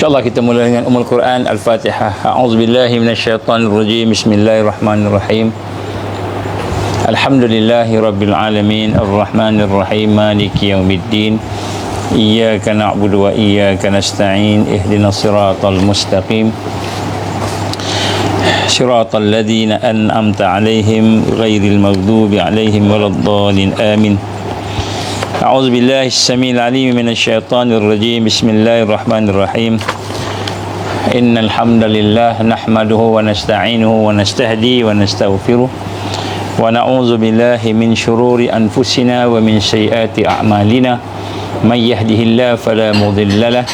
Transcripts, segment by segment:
InsyaAllah kita mulai dengan Ummul Quran Al-Fatihah. A'udzubillahi minasyaitonirrajim. Bismillahirrahmanirrahim. Alhamdulillahi rabbil alamin arrahmanirrahim maliki yaumiddin. Iyyaka na'budu wa iyyaka nasta'in. Ihdinas siratal mustaqim. Siratal ladzina an'amta 'alaihim ghairil maghdubi 'alaihim waladdallin. Amin. أعوذ بالله السميع العليم من الشيطان الرجيم. بسم الله الرحمن الرحيم. إن الحمد لله نحمده ونستعينه ونستهديه ونستغفره ونعوذ بالله من شرور أنفسنا ومن سيئات أعمالنا. من يهده الله فلا مضل له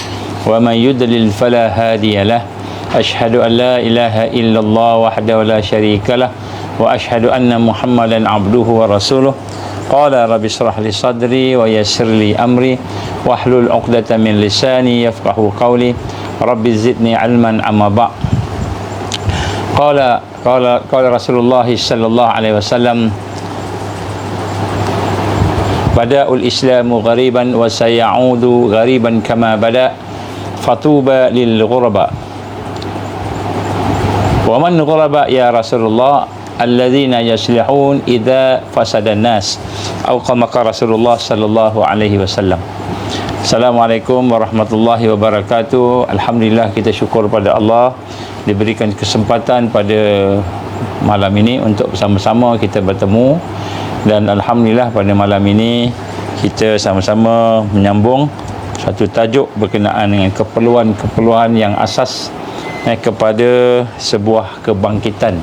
ومن يضلل فلا هادي له. أشهد أن لا إله إلا الله وحده لا شريك له وأشهد أن محمدا عبده ورسوله. Qala rabbi shrah li sadri wa yassir li amri wahlul 'uqdatam min lisani yafqahu qawli. Rabbi zidni 'ilman amma ba'. Qala Rasulullah sallallahu alaihi wasallam, bada'ul islamu ghariban wa sayaudu ghariban kama bada', fatuba lil ghuraba. Wa man ghuraba ya Rasulullah? Alladzina yaslihun idza fasadan nas, atau kama qala Rasulullah sallallahu alaihi wasallam. Assalamualaikum warahmatullahi wabarakatuh. Alhamdulillah, kita syukur pada Allah diberikan kesempatan pada malam ini untuk bersama-sama kita bertemu, dan alhamdulillah pada malam ini kita sama-sama menyambung satu tajuk berkenaan dengan keperluan yang asas kepada sebuah kebangkitan,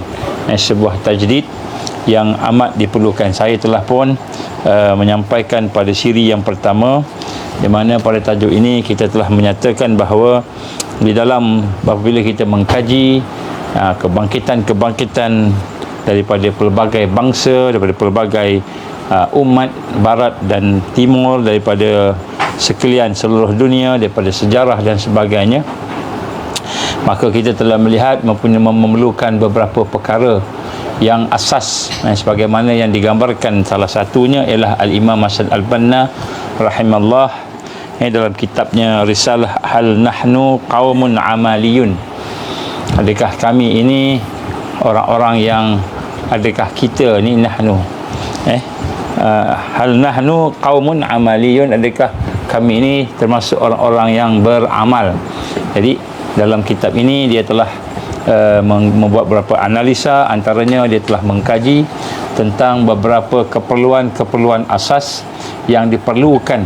sebuah tajdid yang amat diperlukan. Saya telah pun menyampaikan pada siri yang pertama, di mana pada tajuk ini kita telah menyatakan bahawa di dalam apabila kita mengkaji kebangkitan daripada pelbagai bangsa, daripada pelbagai umat barat dan timur, daripada sekalian seluruh dunia, daripada sejarah dan sebagainya, maka kita telah melihat memerlukan beberapa perkara yang asas, sebagaimana yang digambarkan. Salah satunya ialah Al-Imam Hasan Al-Banna rahimallah dalam kitabnya Risalah, hal nahnu qaumun amaliyun, adakah kami ini orang-orang yang, adakah kita ni nahnu hal nahnu qaumun amaliyun, adakah kami ini termasuk orang-orang yang beramal. Jadi dalam kitab ini dia telah membuat beberapa analisa, antaranya dia telah mengkaji tentang beberapa keperluan asas yang diperlukan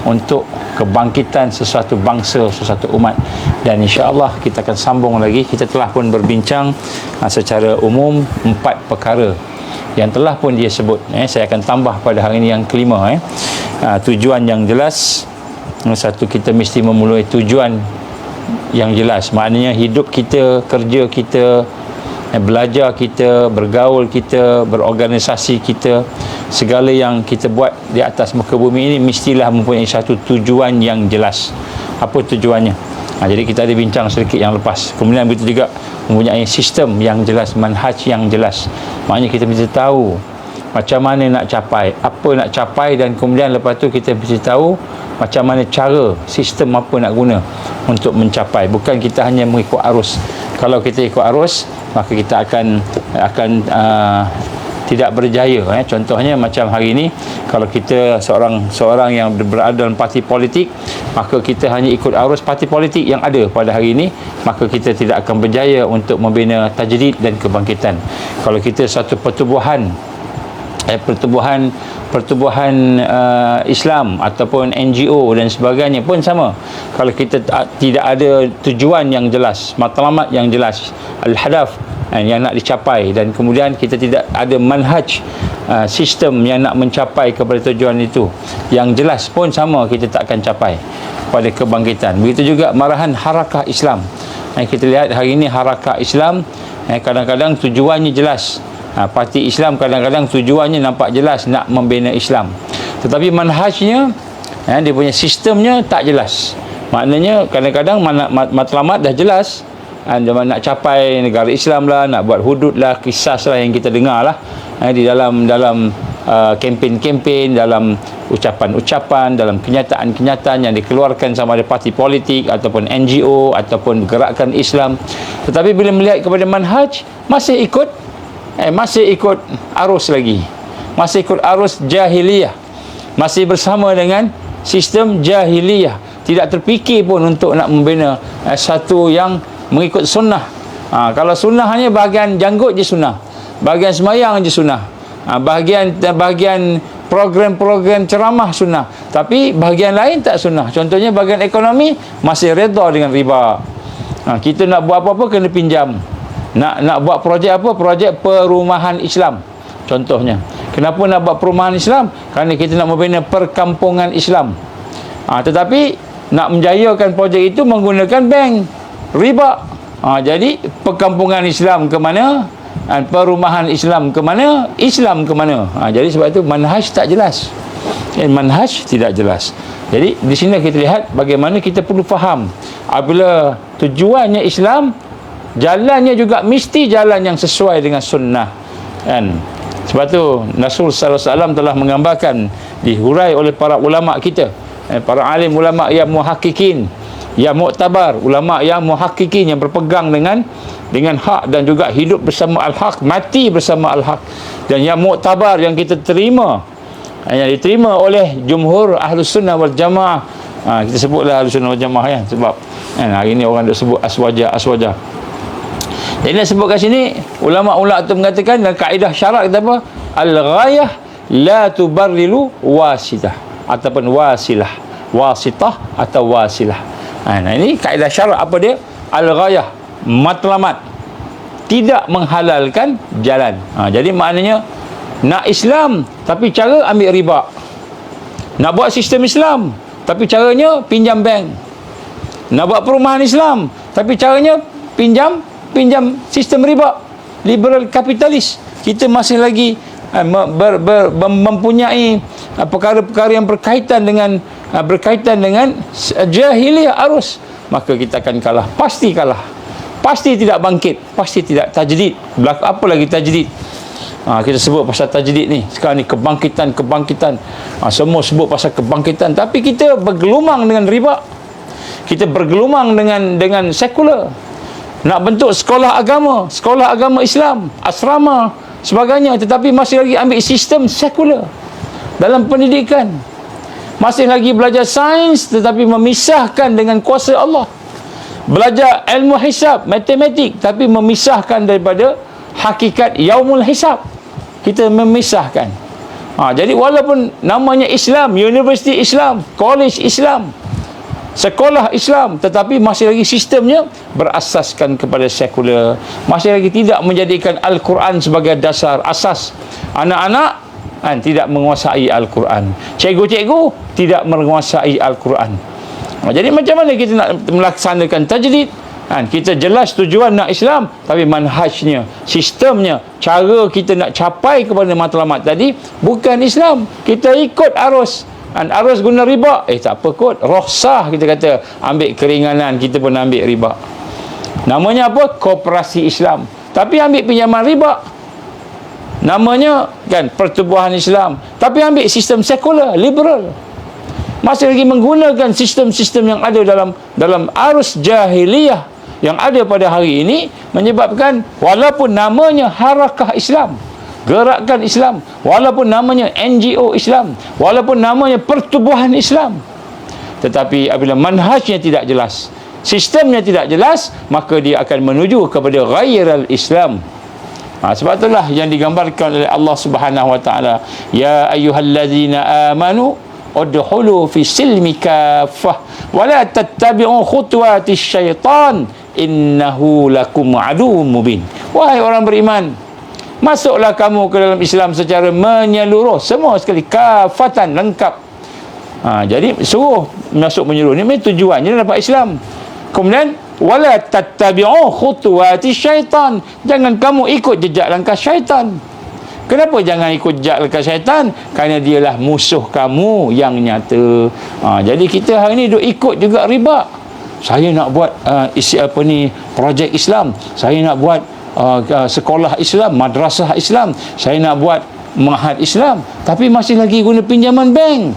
untuk kebangkitan sesuatu bangsa, sesuatu umat. Dan insya-Allah kita akan sambung lagi. Kita telah pun berbincang secara umum 4 perkara yang telah pun dia sebut. Saya akan tambah pada hari ini yang kelima. Tujuan yang jelas. Satu, kita mesti memulai tujuan yang jelas, maknanya hidup kita, kerja kita, belajar kita, bergaul kita, berorganisasi kita, segala yang kita buat di atas muka bumi ini mestilah mempunyai satu tujuan yang jelas. Apa tujuannya? Jadi kita ada bincang sedikit yang lepas. Kemudian begitu juga mempunyai sistem yang jelas, manhaj yang jelas. Maknanya kita mesti tahu macam mana nak capai, apa nak capai, dan kemudian lepas tu kita mesti tahu macam mana cara, sistem apa nak guna untuk mencapai. Bukan kita hanya mengikut arus. Kalau kita ikut arus, maka kita akan tidak berjaya. Contohnya macam hari ini, kalau kita seorang yang berada dalam parti politik, maka kita hanya ikut arus parti politik yang ada pada hari ini, maka kita tidak akan berjaya untuk membina tajdid dan kebangkitan. Kalau kita satu pertubuhan Islam ataupun NGO dan sebagainya pun sama. Kalau kita tidak ada tujuan yang jelas, matlamat yang jelas, al-hadaf yang nak dicapai, dan kemudian kita tidak ada manhaj, sistem yang nak mencapai kepada tujuan itu yang jelas pun sama, kita tak akan capai pada kebangkitan. Begitu juga marahan harakah Islam. Kita lihat hari ini harakah Islam kadang-kadang tujuannya jelas. Parti Islam kadang-kadang tujuannya nampak jelas, nak membina Islam, tetapi manhajnya, dia punya sistemnya tak jelas. Maknanya kadang-kadang matlamat dah jelas, nak capai negara Islam lah, nak buat hudud lah, kisah lah yang kita dengar lah di dalam kempen-kempen, dalam ucapan-ucapan, dalam kenyataan-kenyataan yang dikeluarkan sama ada parti politik ataupun NGO ataupun gerakan Islam. Tetapi bila melihat kepada manhaj, masih ikut arus lagi, masih ikut arus jahiliyah, masih bersama dengan sistem jahiliyah, tidak terfikir pun untuk nak membina satu yang mengikut sunnah. Kalau sunnah hanya bahagian janggut je sunnah, bahagian semayang je sunnah, bahagian program-program ceramah sunnah, tapi bahagian lain tak sunnah. Contohnya bahagian ekonomi masih redha dengan riba. Kita nak buat apa-apa kena pinjam. Nak buat projek apa? Projek perumahan Islam contohnya. Kenapa nak buat perumahan Islam? Kerana kita nak membina perkampungan Islam. Tetapi nak menjayakan projek itu menggunakan bank, riba. Jadi perkampungan Islam ke mana? Perumahan Islam ke mana? Islam ke mana? Jadi sebab itu manhaj tak jelas. Manhaj tidak jelas. Jadi di sini kita lihat bagaimana kita perlu faham apabila tujuannya Islam, jalannya juga mesti jalan yang sesuai dengan sunnah, kan? Sebab tu Rasul sallallahu alaihi wasallam telah menggambarkan, dihurai oleh para ulama kita, para alim ulama yang muhakkikin, yang muktabar, ulama yang muhakkikin, yang berpegang dengan hak dan juga hidup bersama al-haq, mati bersama al-haq, dan yang muktabar, yang kita terima, yang diterima oleh jumhur ahlus sunnah wal jamaah. Kita sebutlah ahlus sunnah wal jamaah, ya, sebab hari ni orang duk sebut aswaja. Jadi nak sebut kat sini, ulama-ulama tu mengatakan dalam kaedah syarak kata apa? Al-ghayah la tubarrilu wasitah ataupun wasitah atau wasilah. Nah ini kaedah syarak apa dia? Al-ghayah, matlamat, tidak menghalalkan jalan. Jadi maknanya nak Islam tapi cara ambil riba. Nak buat sistem Islam tapi caranya pinjam bank. Nak buat perumahan Islam tapi caranya pinjam sistem riba, liberal kapitalis. Kita masih lagi mempunyai perkara-perkara yang berkaitan dengan jahiliyah arus, maka kita akan kalah, pasti kalah, pasti tidak bangkit, pasti tidak tajdid. Apa lagi tajdid? Kita sebut pasal tajdid ni sekarang ni, kebangkitan. Semua sebut pasal kebangkitan, tapi kita bergelumang dengan riba, kita bergelumang dengan sekular. Nak bentuk sekolah agama Islam, asrama sebagainya, tetapi masih lagi ambil sistem sekular dalam pendidikan. Masih lagi belajar sains tetapi memisahkan dengan kuasa Allah. Belajar ilmu hisab, matematik, tapi memisahkan daripada hakikat yaumul hisab. Kita memisahkan. Jadi walaupun namanya Islam, universiti Islam, college Islam, sekolah Islam, tetapi masih lagi sistemnya berasaskan kepada sekular, masih lagi tidak menjadikan Al-Quran sebagai dasar asas. Anak-anak tidak menguasai Al-Quran, cikgu-cikgu tidak menguasai Al-Quran. Jadi macam mana kita nak melaksanakan tajdid? Kita jelas tujuan nak Islam, tapi manhajnya, sistemnya, cara kita nak capai kepada matlamat tadi bukan Islam. Kita ikut arus. Arus guna riba, tak apa kot, rohsah kita kata, ambil keringanan, kita pun ambil riba. Namanya apa? Koperasi Islam, tapi ambil pinjaman riba. Namanya kan pertubuhan Islam, tapi ambil sistem sekular, liberal. Masih lagi menggunakan sistem-sistem yang ada dalam arus jahiliyah yang ada pada hari ini, menyebabkan walaupun namanya harakah Islam, gerakan Islam, walaupun namanya NGO Islam, walaupun namanya pertubuhan Islam, tetapi apabila manhajnya tidak jelas, sistemnya tidak jelas, maka dia akan menuju kepada ghairal Islam. Sebab itulah yang digambarkan oleh Allah Subhanahu wa taala, ya ayyuhallazina amanu udkhulu fi silmi kaffah wa la tattabi'u khutuwatis syaitan innahu lakum aduwwum mubin. Wahai orang beriman, masuklah kamu ke dalam Islam secara menyeluruh, semua sekali, kafatan, lengkap. Jadi suruh masuk menyeluruh, ini tujuannya dapat Islam. Kemudian wala tattabi'u khutuwati syaitan, jangan kamu ikut jejak langkah syaitan. Kenapa jangan ikut jejak langkah syaitan? Kerana dialah musuh kamu yang nyata. Jadi kita hari ni duk ikut juga riba. Saya nak buat projek Islam, saya nak buat sekolah Islam, madrasah Islam, saya nak buat Ma'had Islam, tapi masih lagi guna pinjaman bank,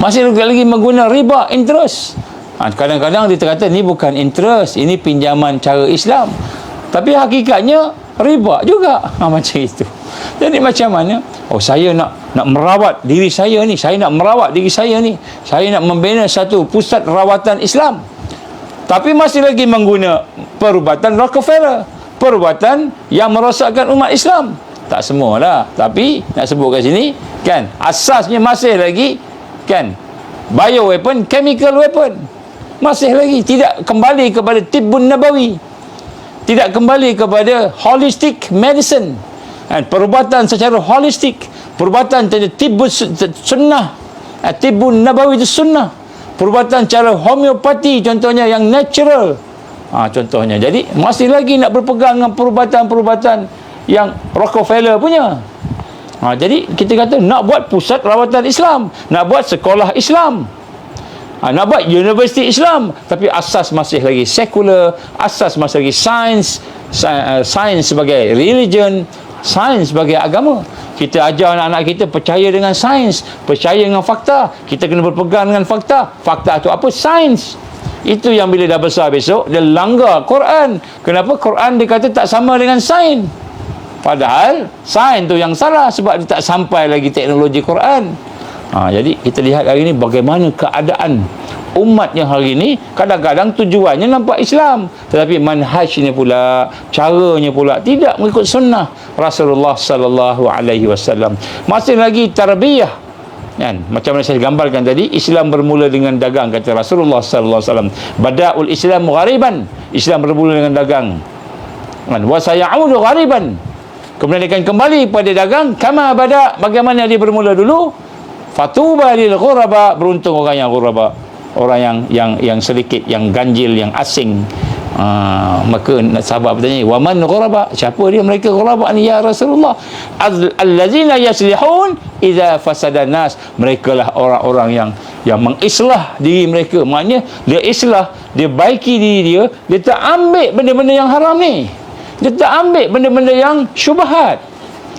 masih lagi menggunakan riba, interest. Kadang-kadang dia kata ni bukan interest, ini pinjaman cara Islam, tapi hakikatnya riba juga. Macam itu. Jadi macam mana? Oh, saya nak merawat diri saya ni, saya nak merawat diri saya ni, saya nak membina satu pusat rawatan Islam, tapi masih lagi menggunakan perubatan Rockefeller, perubatan yang merosakkan umat Islam. Tak semualah, tapi nak sebut kat sini kan, asasnya masih lagi kan bioweapon, chemical weapon, masih lagi tidak kembali kepada tibbun nabawi, tidak kembali kepada holistic medicine, perubatan secara holistik, perubatan secara tibbun sunnah, tibbun nabawi itu sunnah, perubatan cara homeopati contohnya yang natural, contohnya. Jadi masih lagi nak berpegang dengan perubatan-perubatan yang Rockefeller punya. Jadi kita kata nak buat pusat rawatan Islam, nak buat sekolah Islam, nak buat universiti Islam, tapi asas masih lagi sekular, asas masih lagi sains, sains sebagai religion, sains sebagai agama. Kita ajar anak-anak kita percaya dengan sains, percaya dengan fakta. Kita kena berpegang dengan fakta. Fakta itu apa? Sains. Itu yang bila dah besar besok dia langgar Quran. Kenapa? Quran dia kata tak sama dengan sains, padahal sains tu yang salah sebab dia tak sampai lagi teknologi Quran. Jadi kita lihat hari ini bagaimana keadaan umat yang hari ini kadang-kadang tujuannya nampak Islam, tetapi manhajnya pula, caranya pula tidak mengikut sunnah Rasulullah sallallahu alaihi wasallam. Masih lagi tarbiyah kan, macam mana saya gambarkan tadi, Islam bermula dengan dagang, kata Rasulullah sallallahu alaihi wasallam, bada'ul Islam ghariban, Islam bermula dengan dagang kan, wa sayaudu ghariban, kemudian dia akan kembali pada dagang kama bada, bagaimana dia bermula dulu. Fatuba lil ghuraba, beruntung orang yang ghuraba, orang yang sedikit, yang ganjil, yang asing. Maka sahabat bertanya, wa man ghuraba, siapa dia mereka ghuraba ni ya Rasulullah? Allazina yaslihun idza fasada nas, mereka lah orang-orang yang mengislah diri mereka. Maknanya dia islah, dia baiki diri dia tak ambil benda-benda yang haram ni, dia tak ambil benda-benda yang syubhat,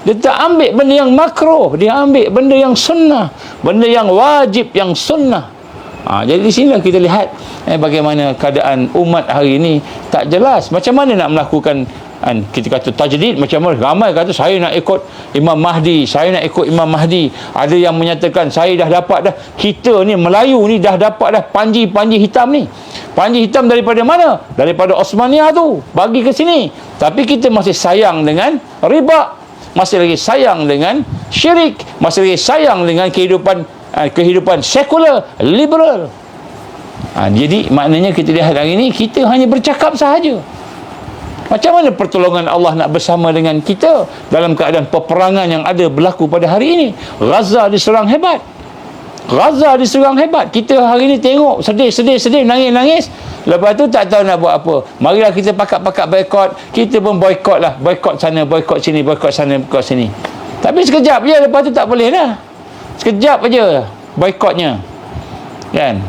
dia tak ambil benda yang makruh, dia ambil benda yang sunnah, benda yang wajib, yang sunnah. Jadi di sini kita lihat bagaimana keadaan umat hari ini tak jelas. Macam mana nak melakukan kita kata tajdid, macam mana ramai kata saya nak ikut Imam Mahdi, saya nak ikut Imam Mahdi. Ada yang menyatakan saya dah dapat dah, kita ni Melayu ni dah dapat dah panji-panji hitam ni. Panji hitam daripada mana? Daripada Osmaniyah tu, bagi ke sini. Tapi kita masih sayang dengan riba, masih lagi sayang dengan syirik, masih lagi sayang dengan kehidupan sekular, liberal. Jadi maknanya kita lihat hari ini kita hanya bercakap sahaja. Macam mana pertolongan Allah nak bersama dengan kita dalam keadaan peperangan yang ada berlaku pada hari ini? Gaza diserang hebat, Gaza diserang hebat. Kita hari ini tengok sedih, nangis. Lepas tu tak tahu nak buat apa. Marilah kita pakat-pakat boykot. Kita pun boykot lah, boykot sana, boykot sini, boykot sana, boykot sini. Tapi sekejap je, lepas tu tak boleh dah. Sekejap aja boykotnya kan.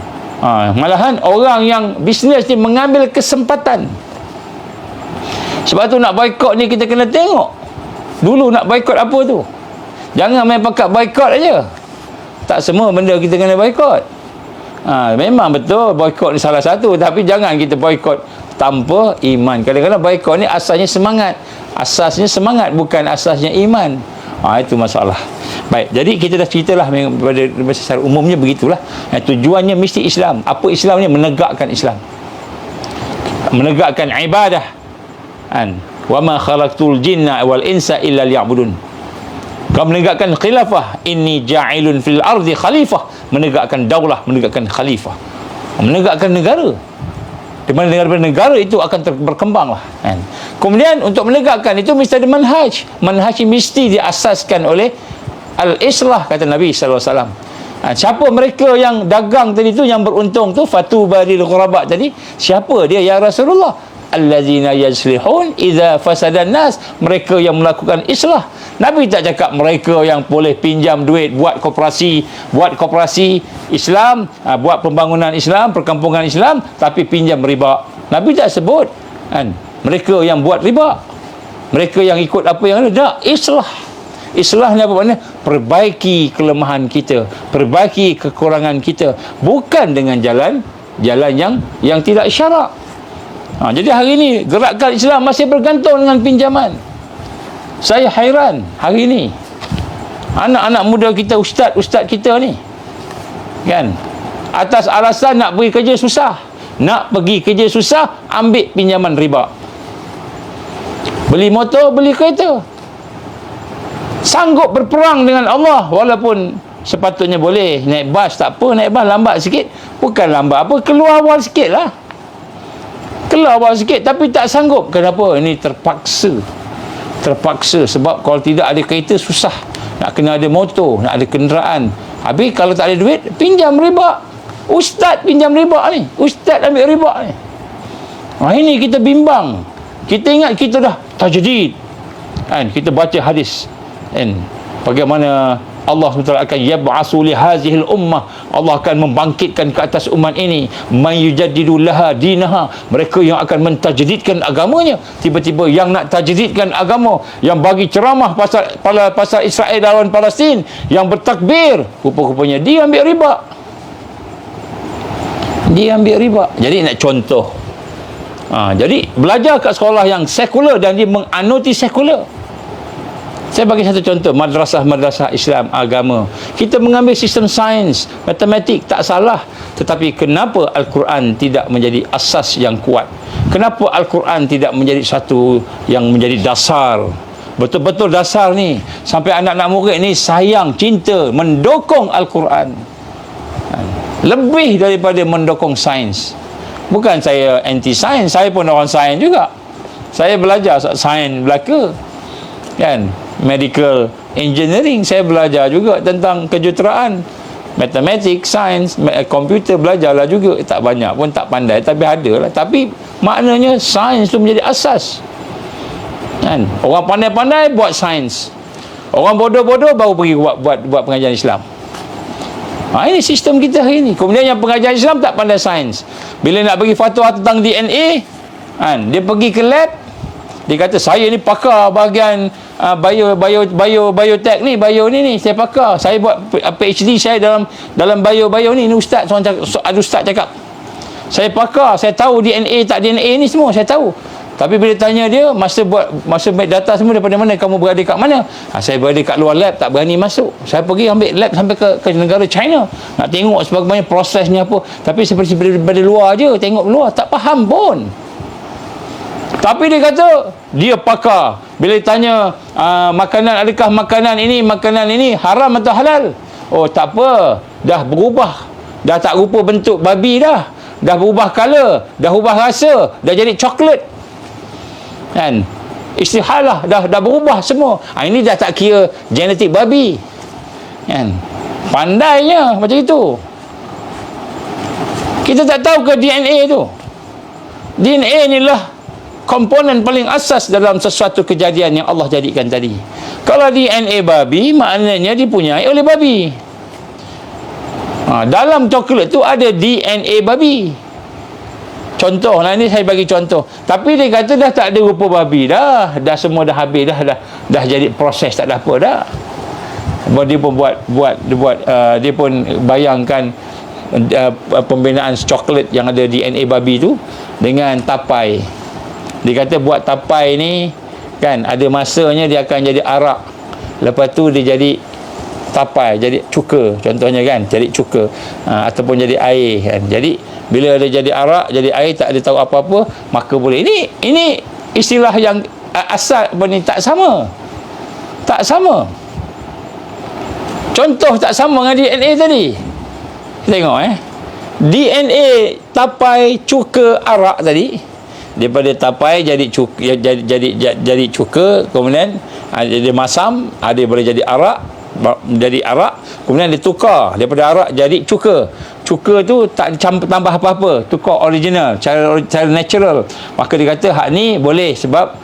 Malahan orang yang bisnes ni mengambil kesempatan. Sebab tu nak boykot ni kita kena tengok dulu nak boykot apa tu. Jangan main pakat boykot aja. Tak semua benda kita kena boykot. Memang betul boykot ni salah satu, tapi jangan kita boykot tanpa iman. Kadang-kadang boykot ni asasnya semangat. Asasnya semangat, bukan asasnya iman. Itu masalah. Baik, jadi kita dah ceritalah pada secara umumnya begitulah. Tujuannya mesti Islam. Apa Islam ni? Menegakkan Islam, menegakkan ibadah. Wa ma khalaqtul jinna wal insa illa liya'budun. Kau menegakkan khilafah, inni ja'ilun fil ardi khalifah, menegakkan daulah, menegakkan khalifah, menegakkan negara. Di mana negara itu akan berkembang lah. Kemudian untuk menegakkan itu mesti ada manhaj. Manhaj mesti diasaskan oleh al-islah, kata Nabi sallallahu alaihi wasallam. Siapa mereka yang dagang tadi tu, yang beruntung tu, fatuba lil ghuraba tadi, siapa dia ya Rasulullah? Allazina yaslihun idza fasadan nas, mereka yang melakukan islah. Nabi tak cakap mereka yang boleh pinjam duit buat koperasi Islam, buat pembangunan Islam, perkampungan Islam, tapi pinjam riba. Nabi tak sebut mereka yang buat riba, mereka yang ikut apa yang ada. Tak, islah. Islah ni apa maknanya? Perbaiki kelemahan kita, perbaiki kekurangan kita, bukan dengan jalan yang tidak syarak. Jadi hari ini gerakan Islam masih bergantung dengan pinjaman. Saya hairan hari ini anak-anak muda kita, ustaz kita ni, kan, atas alasan nak pergi kerja susah, ambil pinjaman riba, beli motor, beli kereta, sanggup berperang dengan Allah. Walaupun sepatutnya boleh naik bas, tak apa, naik bas lambat sikit, bukan lambat apa, keluar awal sikit, tapi tak sanggup. Kenapa? Ini terpaksa sebab kalau tidak ada kereta susah, nak kena ada motor, nak ada kenderaan. Habis kalau tak ada duit, pinjam riba. Ustaz pinjam riba ni, ustaz ambil riba ni. Ini kita bimbang. Kita ingat kita dah tajdid, kan, kita baca hadis, kan, bagaimana Allah SWT akan yab'asu li hazihil ummah, Allah akan membangkitkan ke atas umat ini man yujaddidu laha dinaha, mereka yang akan mentajdidkan agamanya. Tiba-tiba yang nak tajdidkan agama, yang bagi ceramah pasal Israel lawan Palestin, yang bertakbir, rupa-rupanya dia ambil riba. Jadi nak contoh, jadi belajar kat sekolah yang sekular dan dia menganuti sekular. Saya bagi satu contoh, madrasah Islam agama. Kita mengambil sistem sains, matematik, tak salah. Tetapi kenapa Al-Quran tidak menjadi asas yang kuat? Kenapa Al-Quran tidak menjadi satu yang menjadi dasar? Betul-betul dasar ni. Sampai anak-anak murid ni sayang, cinta, mendokong Al-Quran. Lebih daripada mendokong sains. Bukan saya anti sains, saya pun orang sains juga. Saya belajar sains belaka, kan, medical engineering, saya belajar juga tentang kejuruteraan, matematik, sains, komputer, belajarlah juga. Tak banyak pun, tak pandai, tapi ada lah. Tapi maknanya sains tu menjadi asas, kan. Orang pandai-pandai buat sains, orang bodoh-bodoh baru pergi buat pengajian Islam. Ini sistem kita hari ini. Kemudian yang pengajian Islam tak pandai sains, bila nak bagi fatwa tentang DNA, kan, dia pergi ke lab, dia kata saya ni pakar bahagian biotech ni, bio ni saya pakar, saya buat PhD saya dalam bio ni ustaz, ada ustaz cakap saya pakar, saya tahu DNA tak DNA ni semua saya tahu. Tapi bila tanya dia, masa make data semua, daripada mana, kamu berada kat mana? Saya berada kat luar lab, tak berani masuk. Saya pergi ambil lab sampai ke negara China, nak tengok sebagaimana prosesnya apa. Tapi seperti daripada luar je, tengok luar, tak faham pun. Tapi dia kata dia pakar. Bila ditanya makanan, adakah makanan ini haram atau halal? Oh, tak apa, dah berubah, dah tak rupa bentuk babi dah berubah color, dah ubah rasa, dah jadi coklat, kan, istihalah, dah berubah semua. Ini dah tak kira genetik babi, kan. Pandainya macam itu. Kita tak tahu ke DNA tu. DNA inilah komponen paling asas dalam sesuatu kejadian yang Allah jadikan tadi. Kalau DNA babi, maknanya dipunyai oleh babi. Dalam coklat tu ada DNA babi. Contoh lah, ni saya bagi contoh. Tapi dia kata dah tak ada rupa babi dah semua dah habis dah jadi proses, tak ada apa dah. Dia pun dia pun bayangkan pembinaan coklat yang ada DNA babi tu dengan tapai. Dia kata buat tapai ni, kan, ada masanya dia akan jadi arak, lepas tu dia jadi tapai, jadi cuka contohnya, kan, jadi cuka, ataupun jadi air, kan. Jadi bila dia jadi arak, jadi air, tak ada tahu apa-apa, maka boleh. Ini istilah yang asal ni tak sama. Contoh tak sama dengan DNA tadi. Tengok DNA tapai, cuka, arak tadi, daripada tapai jadi cuka, kemudian dia masam, dia boleh jadi arak, kemudian ditukar daripada arak jadi cuka. Cuka tu tak tambah apa-apa, tukar original, cara natural. Maka dia kata hak ni boleh sebab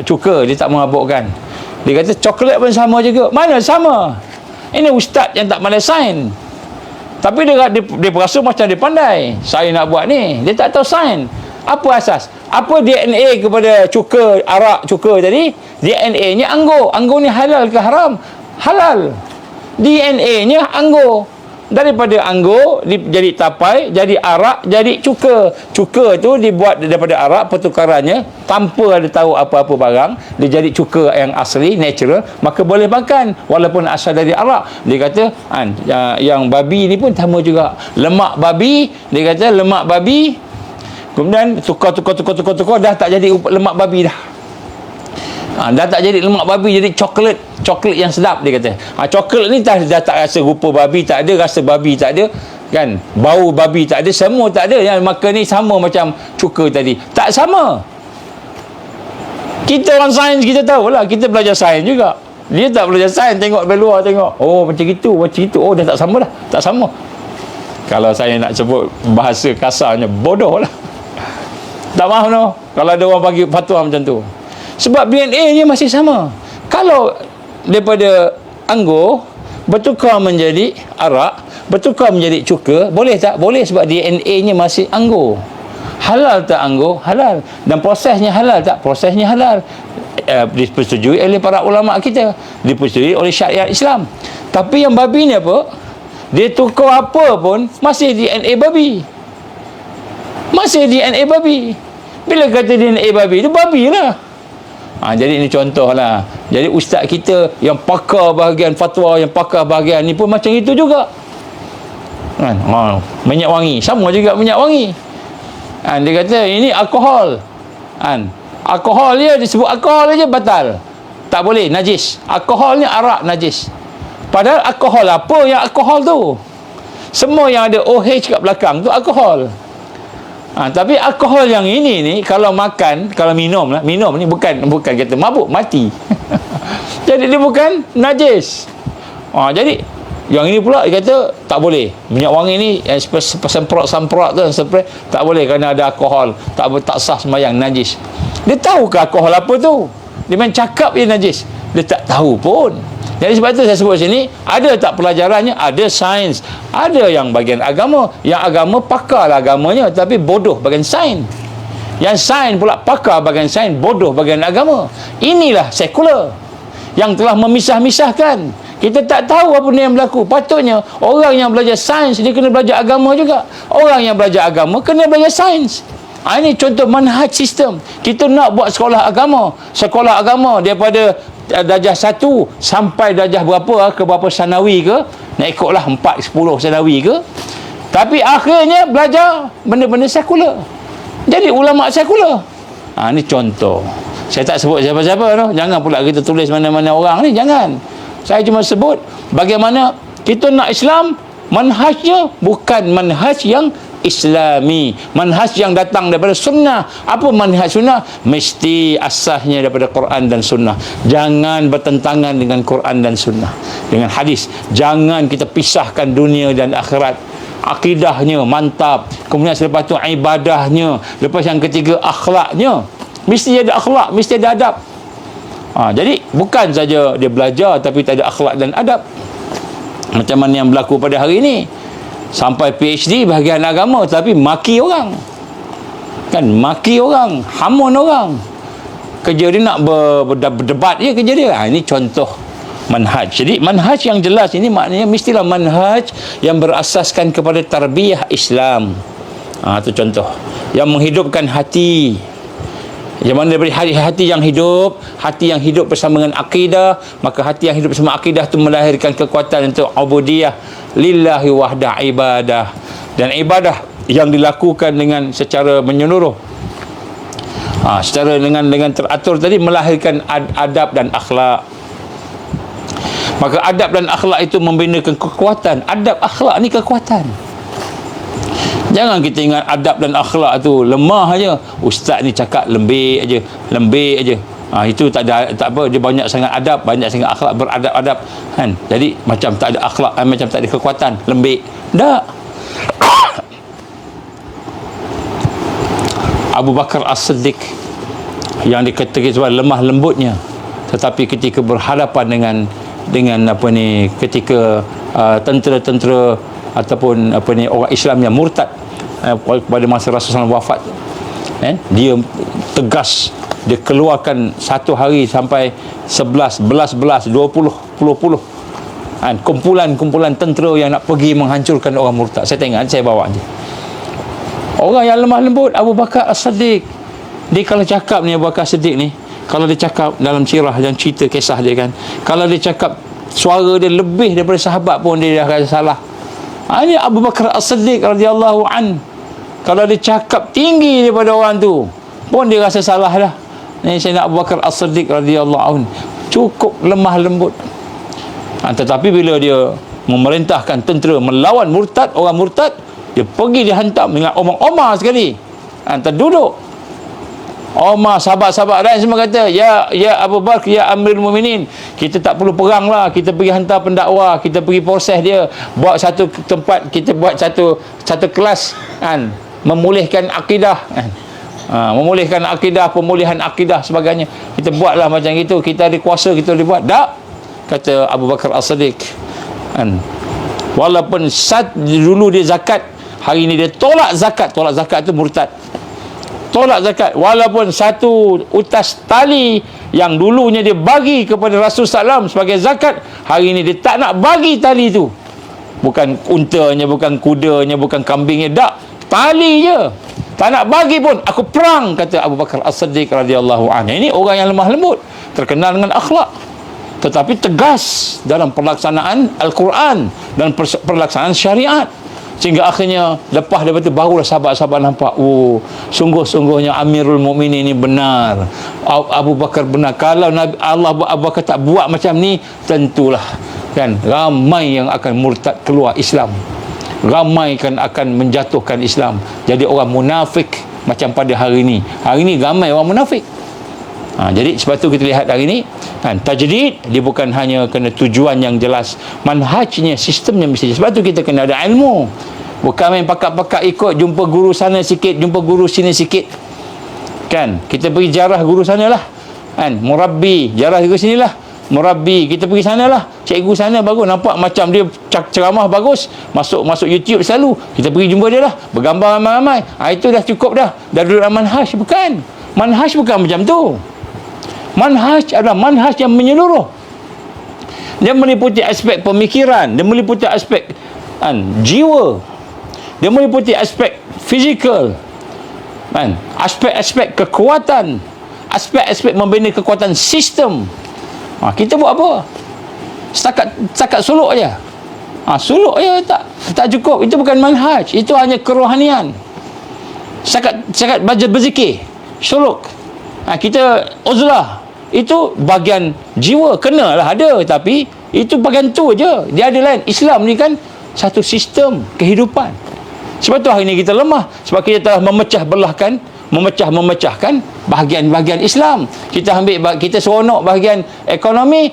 cuka, dia tak memabukkan. Dia kata coklat pun sama juga. Mana sama? Ini ustaz yang tak pandai sains, tapi dia rasa macam dia pandai. Saya nak buat ni, dia tak tahu sains. Apa asas? Apa DNA kepada cuka, arak cuka tadi? DNA-nya anggur. Anggur ni halal ke haram? Halal. DNA-nya anggur. Daripada anggur jadi tapai, jadi arak, jadi cuka. Cuka tu dibuat daripada arak, pertukarannya tanpa ada tahu apa-apa barang, dia jadi cuka yang asli, natural, maka boleh makan walaupun asal dari arak. Dia kata yang babi ni pun sama juga. Lemak babi, dia kata lemak babi, kemudian tukar dah tak jadi lemak babi dah. Dah tak jadi lemak babi, jadi coklat yang sedap, dia kata. Coklat ni dah tak rasa rupa babi, tak ada rasa babi, tak ada kan, bau babi tak ada, semua tak ada. Yang makan ni sama macam cuka tadi, tak sama. Kita orang sains, kita tahulah, kita belajar sains juga. Dia tak belajar sains, tengok dari luar, tengok macam itu, dah tak sama dah, tak sama. Kalau saya nak sebut bahasa kasarnya, bodoh lah. Tak maaf no kalau ada orang bagi fatwa macam tu. Sebab DNA-nya masih sama. Kalau daripada anggur bertukar menjadi arak, bertukar menjadi cuka, boleh tak? Boleh, sebab DNA-nya masih anggur. Halal tak anggur? Halal. Dan prosesnya halal tak? Prosesnya halal. Dipersetujui oleh para ulama kita, dipersetujui oleh syariat Islam. Tapi yang babi ni apa? Dia tukar apa pun masih DNA babi. Masih DNA babi. Bila kata DNA babi, itu babi lah. Jadi ini contoh lah. Jadi ustaz kita yang pakar bahagian fatwa, yang pakar bahagian ni pun macam itu juga kan. Minyak wangi, sama juga minyak wangi kan. Dia kata ini alkohol kan. Alkohol dia disebut alkohol aja batal, tak boleh, najis. Alkoholnya arak, najis. Padahal alkohol apa yang alkohol tu? Semua yang ada OH kat belakang tu alkohol. Tapi alkohol yang ini ni, kalau makan, kalau minum ni bukan kata mabuk, mati. Jadi dia bukan najis. Jadi yang ini pula dia kata tak boleh. Minyak wangi ni semprot tu, spray, tak boleh kerana ada alkohol, tak sah sembahyang, najis. Dia tahu ke alkohol apa tu? Dia main cakap je najis, dia tak tahu pun. Jadi sebab tu saya sebut sini, ada tak pelajarannya? Ada sains, ada yang bagian agama. Yang agama pakarlah agamanya, tapi bodoh bagian sains. Yang sains pula pakar bagian sains, bodoh bagian agama. Inilah sekular yang telah memisah-misahkan. Kita tak tahu apa yang berlaku. Patutnya orang yang belajar sains, dia kena belajar agama juga. Orang yang belajar agama kena belajar sains. Ini contoh manhaj sistem. Kita nak buat sekolah agama. Sekolah agama daripada darjah 1 sampai darjah berapa ke berapa sanawi ke, nak ikutlah 4, 10 sanawi ke. Tapi akhirnya belajar benda-benda sekular. Jadi ulama sekular. Ini contoh. Saya tak sebut siapa-siapa tu. Jangan pula kita tulis mana-mana orang ni, jangan. Saya cuma sebut bagaimana kita nak Islam, manhajnya bukan manhaj yang Islami, manhaj yang datang daripada sunnah. Apa manhaj sunnah? Mesti asasnya daripada Quran dan sunnah. Jangan bertentangan dengan Quran dan sunnah, dengan hadis. Jangan kita pisahkan dunia dan akhirat. Akidahnya mantap, kemudian selepas tu ibadahnya, lepas yang ketiga akhlaknya. Mesti ada akhlak, mesti ada adab. Jadi bukan saja dia belajar tapi tak ada akhlak dan adab. Macam mana yang berlaku pada hari ini. Sampai PhD bahagian agama tapi maki orang. Kan, maki orang, hamun orang. Kerja dia nak berdebat je kerja dia. Ini contoh manhaj. Jadi manhaj yang jelas ini maknanya mestilah manhaj yang berasaskan kepada tarbiyah Islam. Itu contoh. Yang menghidupkan hati. Yang mana daripada hati yang hidup bersama dengan akidah, maka hati yang hidup bersama akidah itu melahirkan kekuatan untuk ubudiyah lillahi wahdah, ibadah. Dan ibadah yang dilakukan dengan secara menyeluruh, secara dengan teratur tadi, melahirkan adab dan akhlak. Maka adab dan akhlak itu membinakan kekuatan. Adab akhlak ni kekuatan. Jangan kita ingat adab dan akhlak tu lemah aja. Ustaz ni cakap lembik aja. Itu tak apa, dia banyak sangat adab, banyak sangat akhlak, beradab-adab kan. Jadi macam tak ada akhlak, macam tak ada kekuatan, lembik. Tak. Abu Bakar As-Siddiq yang dikatakan sebagai lemah lembutnya, tetapi ketika berhadapan dengan ketika tentera-tentera ataupun orang Islam yang murtad pada masa Rasulullah SAW wafat, dia tegas dia keluarkan satu hari sampai 11, 20, kan, kumpulan tentera yang nak pergi menghancurkan orang murtad. Saya tengok, saya bawa je. Orang yang lemah lembut, Abu Bakar As-Siddiq. Dia kalau cakap ni, Abu Bakar As-Siddiq ni, kalau dia cakap dalam sirah dan cerita kisah dia kan, kalau dia cakap suara dia lebih daripada sahabat pun dia dah rasa salah. Ini Abu Bakar As-Siddiq radhiyallahu an. Kalau dia cakap tinggi daripada orang tu pun dia rasa salah dah. Ni Sayyidina Abu Bakar As-Siddiq radhiyallahu an, cukup lemah lembut. Tetapi bila dia memerintahkan tentera melawan murtad, orang murtad, dia pergi dihantam dengan Omar sekali. Terduduk Omar, sahabat-sahabat lain semua kata, ya Abu Bakar, ya Amirul Mukminin, kita tak perlu perang lah, kita pergi hantar pendakwa, kita pergi proses dia, buat satu tempat, kita buat satu kelas kan, memulihkan akidah kan. Memulihkan akidah, pemulihan akidah sebagainya, kita buatlah macam itu, kita ada kuasa, kita boleh buat. Tak, kata Abu Bakar As-Siddiq kan, walaupun dulu dia zakat, hari ini dia tolak zakat itu murtad. Tolak zakat, walaupun satu utas tali yang dulunya dia bagi kepada Rasulullah SAW sebagai zakat, hari ini dia tak nak bagi tali itu. Bukan untanya, bukan kudanya, bukan kambingnya, tak, tali je. Tak nak bagi pun, aku perang, kata Abu Bakar As-Siddiq radhiyallahu anhu. Ini orang yang lemah lembut, terkenal dengan akhlak, tetapi tegas dalam pelaksanaan Al-Quran dan pelaksanaan syariat. Sehingga akhirnya lepas daripada itu barulah sahabat-sahabat nampak, oh, sungguh-sungguhnya Amirul Mukminin ini benar, Abu Bakar benar. Kalau Nabi Allah Abu Bakar tak buat macam ni, tentulah kan ramai yang akan murtad keluar Islam, ramai kan akan menjatuhkan Islam, jadi orang munafik. Macam pada hari ini ramai orang munafik. Jadi sebab tu kita lihat hari ini kan, tajdid dia bukan hanya kena tujuan yang jelas, manhajnya, sistemnya mesti. Sebab tu kita kena ada ilmu, bukan main pakat-pakat ikut, jumpa guru sana sikit, jumpa guru sini sikit kan. Kita pergi jarah guru sana lah kan, murabbi, jarah guru sini lah, murabbi, kita pergi sana lah, cikgu sana bagus, nampak macam dia ceramah bagus, masuk YouTube selalu, kita pergi jumpa dia lah, bergambar ramai-ramai. Itu dah cukup dah duduk dalam manhaj. Bukan, manhaj bukan macam tu. Manhaj adalah manhaj yang menyeluruh. Dia meliputi aspek pemikiran, dia meliputi aspek jiwa, dia meliputi aspek fizikal, aspek-aspek kekuatan, aspek-aspek membina kekuatan sistem. Kita buat apa? Setakat suluk aja. Suluk aja tak cukup. Itu bukan manhaj, itu hanya kerohanian. Setakat baca berzikir, suluk. Kita uzlah, itu bahagian jiwa, kenalah ada, tapi itu bahagian tu je, dia ada lain. Islam ni kan satu sistem kehidupan. Sebab tu hari ni kita lemah, sebab kita telah memecahkan bahagian-bahagian Islam. Kita seronok bahagian ekonomi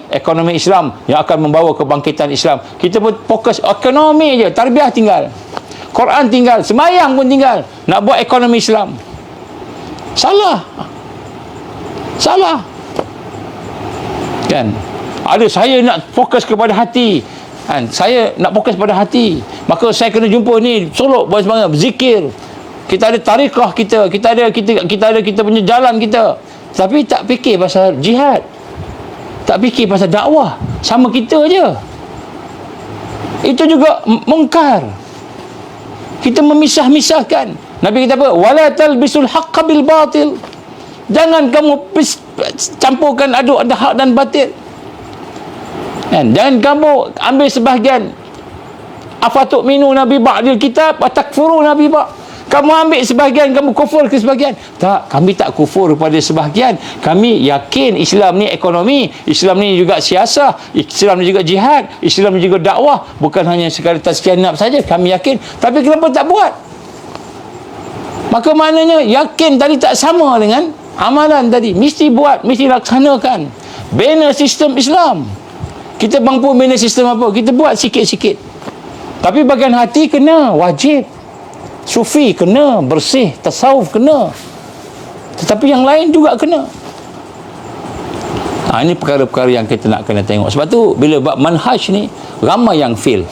Islam yang akan membawa kebangkitan Islam. Kita pun fokus ekonomi je, tarbiyah tinggal, Quran tinggal, sembahyang pun tinggal, nak buat ekonomi Islam. Salah kan. Ada saya nak fokus kepada hati kan, saya nak fokus pada hati, maka saya kena jumpa ni solok buat semangat berzikir. Kita ada tarikah kita ada kita punya jalan kita, tapi tak fikir pasal jihad, tak fikir pasal dakwah. Sama kita je, itu juga mungkar. Kita memisah-misahkan. Nabi kata apa? Wala talbisul haqqa bil batil. Jangan kamu campurkan aduk ada hak dan batil. Jangan kamu ambil sebahagian. Afatu'minuna bi ba'dil kitab wa takfuruna bi ba'd. Kamu ambil sebahagian, kamu kufur ke sebahagian. Tak, kami tak kufur pada sebahagian. Kami yakin Islam ni ekonomi, Islam ni juga siasah, Islam ni juga jihad, Islam ni juga dakwah. Bukan hanya sekadar tazkiyah nafs saja, kami yakin. Tapi kenapa tak buat? Maka maknanya yakin tadi tak sama dengan amalan tadi. Mesti buat, mesti laksanakan. Bina sistem Islam. Kita mampu bina sistem apa? Kita buat sikit-sikit. Tapi bagian hati kena, wajib. Sufi kena, bersih, tasawuf kena. Tetapi yang lain juga kena. Ini perkara-perkara yang kita nak kena tengok. Sebab tu bila bab manhaj ni, ramai yang fail,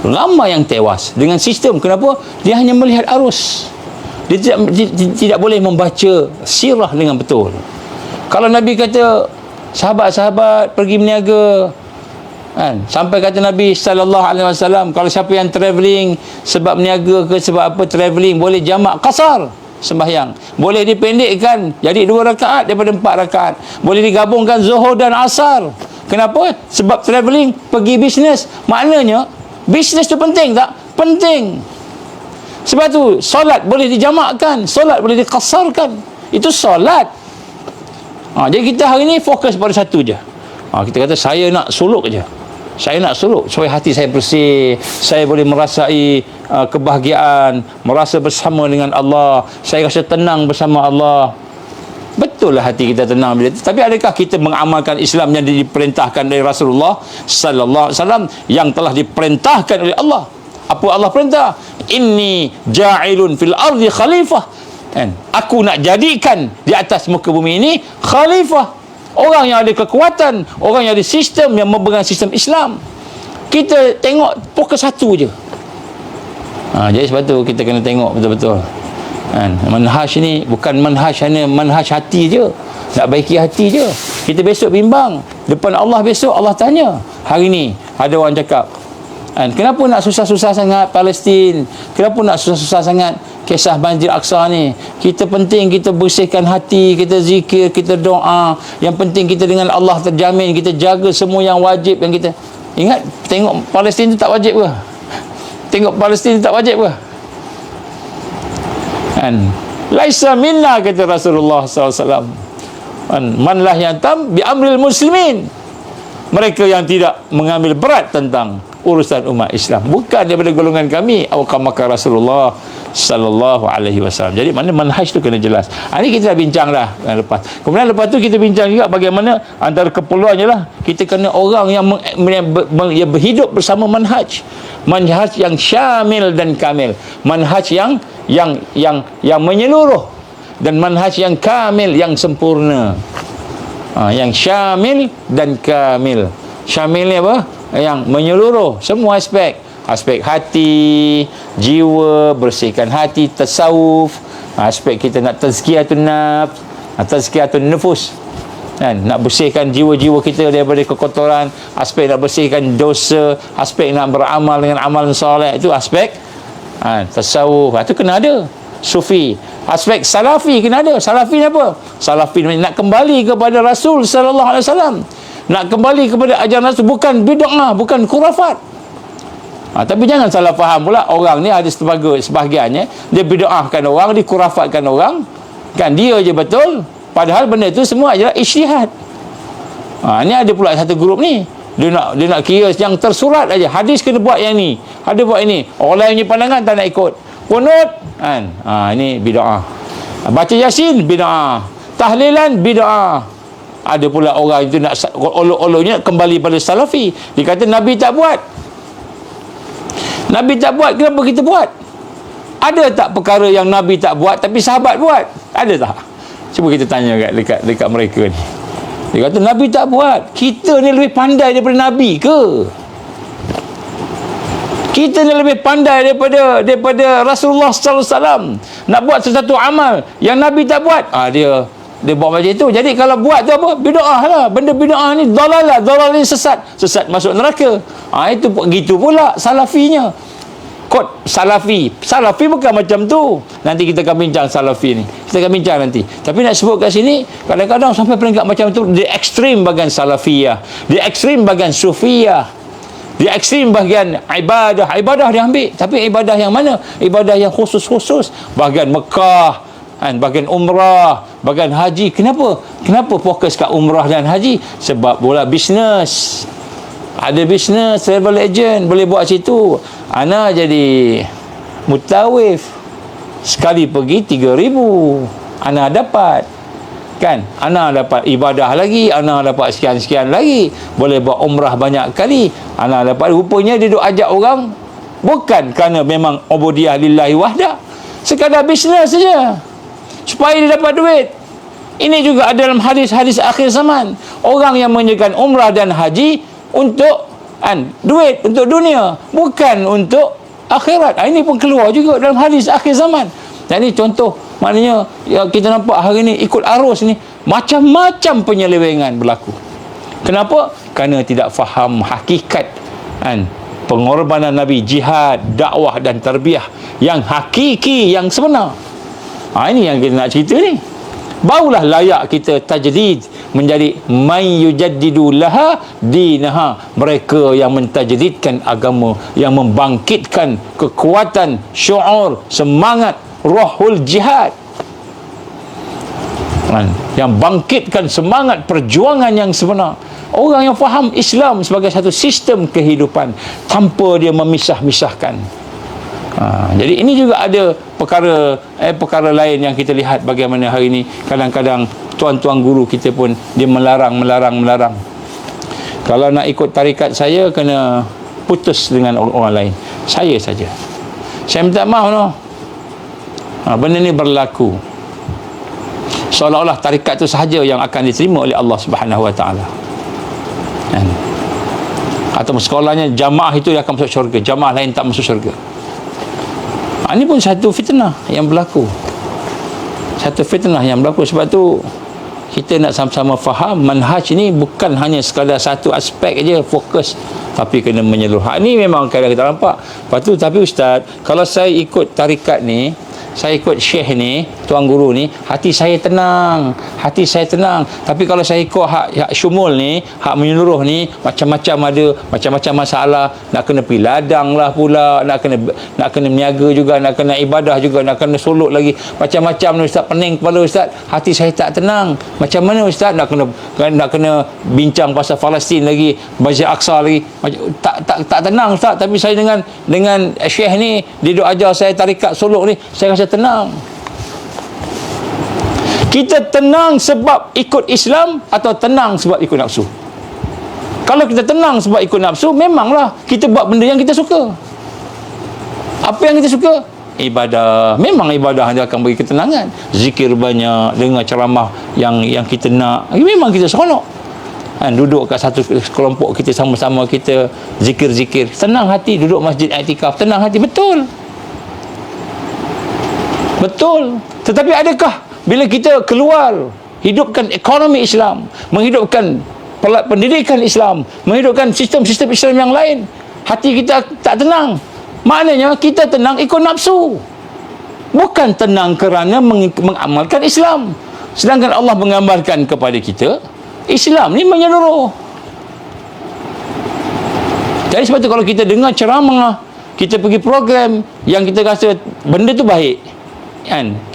ramai yang tewas dengan sistem. Kenapa? Dia hanya melihat arus. Dia tidak boleh membaca sirah dengan betul. Kalau Nabi kata sahabat-sahabat pergi berniaga, kan, sampai kata Nabi sallallahu alaihi wasallam, kalau siapa yang travelling sebab berniaga ke sebab apa travelling, boleh jamak qasar sembahyang, boleh dipendekkan jadi 2 rakaat daripada 4 rakaat, boleh digabungkan zuhur dan asar. Kenapa? Sebab travelling, pergi bisnes. Maknanya bisnes tu penting tak? Penting. Sebab tu solat boleh dijamakkan, solat boleh diqasarkan. Itu solat. Jadi kita hari ni fokus pada satu je. Kita kata saya nak suluk je. Saya nak suluk supaya hati saya bersih, saya boleh merasai kebahagiaan, merasa bersama dengan Allah, saya rasa tenang bersama Allah. Betul lah hati kita tenang bila itu. Tapi adakah kita mengamalkan Islam yang diperintahkan dari Rasulullah sallallahu alaihi wasallam, yang telah diperintahkan oleh Allah? Apa Allah perintah? Inni ja'ilun fil ardi khalifah. Kan? Aku nak jadikan di atas muka bumi ini khalifah. Orang yang ada kekuatan, orang yang ada sistem, yang memegang sistem Islam. Kita tengok fokus satu je. Jadi sebab tu kita kena tengok betul-betul. Kan? Manhaj ni bukan manhaj hanya manhaj hati je. Nak baiki hati je. Kita besok bimbang. Depan Allah besok Allah tanya. Hari ni ada orang cakap, kenapa nak susah-susah sangat Palestin? Kenapa nak susah-susah sangat kisah Masjid Aqsa ni? Kita penting kita bersihkan hati, kita zikir, kita doa. Yang penting kita dengan Allah terjamin, kita jaga semua yang wajib yang kita. Ingat, tengok Palestin tu tak wajib ke? Tengok Palestin tu tak wajib ke? Kan? Laisa minna, kata Rasulullah SAW. Man lah yantam bi amril muslimin. Mereka yang tidak mengambil berat tentang urusan umat Islam, bukan daripada golongan kami. Awqamaka Rasulullah sallallahu alaihi wasallam. Jadi mana manhaj tu kena jelas. Ini kita dah bincang dah lepas. Kemudian lepas tu kita bincang juga bagaimana antara keperluannya lah kita kena orang yang berhidup bersama manhaj yang syamil dan kamil, manhaj yang menyeluruh, dan manhaj yang kamil, yang sempurna. Yang syamil dan kamil. Syamil ni apa? Yang menyeluruh semua aspek. Aspek hati, jiwa, bersihkan hati, tasawuf. Aspek kita nak tazkiyatun nafs, tazkiyatun nufus. Kan? Nak bersihkan jiwa-jiwa kita daripada kekotoran. Aspek nak bersihkan dosa. Aspek nak beramal dengan amalan soleh. Itu aspek tasawuf. Itu kena ada. Sufi. Aspek salafi kena ada. Salafi ni apa? Salafi nak kembali kepada Rasul sallallahu alaihi wasallam. Nak kembali kepada ajaran Rasul, bukan bid'ah, bukan khurafat. Tapi jangan salah faham pula. Orang ni ada sebahagiannya dia bid'ahkan orang, dia khurafatkan orang. Kan dia je betul. Padahal benda tu semua adalah ijtihad. Ni ada pula satu grup ni. Dia nak kira yang tersurat aja. Hadis kena buat yang ni. Ada buat ini. Orang lain punya pandangan tak nak ikut. Qunut kan. Ini bid'ah. Baca Yasin bid'ah. Tahlilan bid'ah. Ada pula orang itu nak olok-oloknya kembali pada salafi. Dia kata Nabi tak buat. Nabi tak buat, kenapa kita buat? Ada tak perkara yang Nabi tak buat tapi sahabat buat? Ada tak? Cuba kita tanya dekat mereka ni. Dia kata Nabi tak buat. Kita ni lebih pandai daripada Nabi ke? Kita ni lebih pandai daripada Rasulullah sallallahu alaihi wasallam. Nak buat sesuatu amal yang Nabi tak buat, dia buat macam itu. Jadi kalau buat tu apa? Bid'ah lah. Benda bid'ah ni dalalah. Dalal ni sesat. Sesat masuk neraka. Itu gitu pula salafinya. Kod salafi. Salafi bukan macam tu. Nanti kita akan bincang salafi ni. Kita akan bincang nanti. Tapi nak sebut kat sini, kadang-kadang sampai peringkat macam tu, dia ekstrim bahagian salafiyah. Dia ekstrim bahagian sufiyah. Dia ekstrim bahagian ibadah. Ibadah dia ambil. Tapi ibadah yang mana? Ibadah yang khusus-khusus. Bahagian Mekah, bahagian umrah, bahagian haji. Kenapa fokus kat umrah dan haji? Sebab bola bisnes. Ada bisnes, travel agent boleh buat situ. Ana jadi mutawif, sekali pergi 3,000 ana dapat. Kan? Ana dapat ibadah lagi, ana dapat sekian-sekian lagi. Boleh buat umrah banyak kali. Ana dapat. Rupanya dia duk ajak orang bukan kerana memang ubudiyah lillahi wahda, sekadar bisnes saja supaya dia dapat duit. Ini juga ada dalam hadis-hadis akhir zaman. Orang yang menjalankan umrah dan haji untuk duit, untuk dunia, bukan untuk akhirat. Ini pun keluar juga dalam hadis akhir zaman. Jadi contoh, maknanya kita nampak hari ni ikut arus ni macam-macam penyelewengan berlaku. Kenapa? Kerana tidak faham hakikat kan, pengorbanan Nabi, jihad, dakwah dan tarbiyah yang hakiki, yang sebenar. Ini yang kita nak cerita ni. Barulah layak kita tajdid menjadi man yujaddidu laha dinaha, mereka yang mentajdidkan agama, yang membangkitkan kekuatan, syuur, semangat, rohul jihad, yang bangkitkan semangat perjuangan yang sebenar. Orang yang faham Islam sebagai satu sistem kehidupan tanpa dia memisah-misahkan. Jadi ini juga ada perkara lain yang kita lihat, bagaimana hari ini kadang-kadang tuan-tuan guru kita pun dia melarang. Kalau nak ikut tarikat saya, kena putus dengan orang lain. Saya saja. Saya minta maaf benda ni berlaku seolah-olah tarikat itu sahaja yang akan diterima oleh Allah Subhanahu Wa Taala. Atau sekolahnya jamaah itu yang akan masuk syurga, jamaah lain tak masuk syurga. Ini pun satu fitnah yang berlaku. Sebab tu kita nak sama-sama faham manhaj ni bukan hanya sekadar satu aspek aja fokus, tapi kena menyeluruh. Ini memang kadang kita nampak. Lepas tu, tapi ustaz, kalau saya ikut tarikat ni, saya ikut syekh ni, tuan guru ni, hati saya tenang. Tapi kalau saya ikut hak syumul ni, hak menyeluruh ni, macam-macam masalah. Nak kena pergi ladang lah pula, nak kena meniaga juga, nak kena ibadah juga, nak kena solok lagi, macam-macam ni ustaz. Pening kepala ustaz, hati saya tak tenang. Macam mana ustaz nak kena bincang pasal Palestin lagi, Masjid Aqsa lagi, tak tenang ustaz. Tapi saya dengan syekh ni, dia duk ajar saya tarikat solok ni, saya rasa tenang. Kita tenang sebab ikut Islam atau tenang sebab ikut nafsu? Kalau kita tenang sebab ikut nafsu, memanglah kita buat benda yang kita suka. Apa yang kita suka? Ibadah. Memang ibadah dia akan bagi ketenangan. Zikir banyak, dengar ceramah yang kita nak, memang kita seronok. Duduk kat satu kelompok kita, sama-sama kita zikir-zikir, tenang hati. Duduk masjid iktikaf, tenang hati. Betul. Tetapi adakah bila kita keluar, hidupkan ekonomi Islam, menghidupkan pendidikan Islam, menghidupkan sistem-sistem Islam yang lain, hati kita tak tenang? Maknanya kita tenang ikut nafsu, bukan tenang kerana mengamalkan Islam. Sedangkan Allah menggambarkan kepada kita, Islam ni menyeluruh. Jadi sebab tu kalau kita dengar ceramah, kita pergi program yang kita rasa benda tu baik,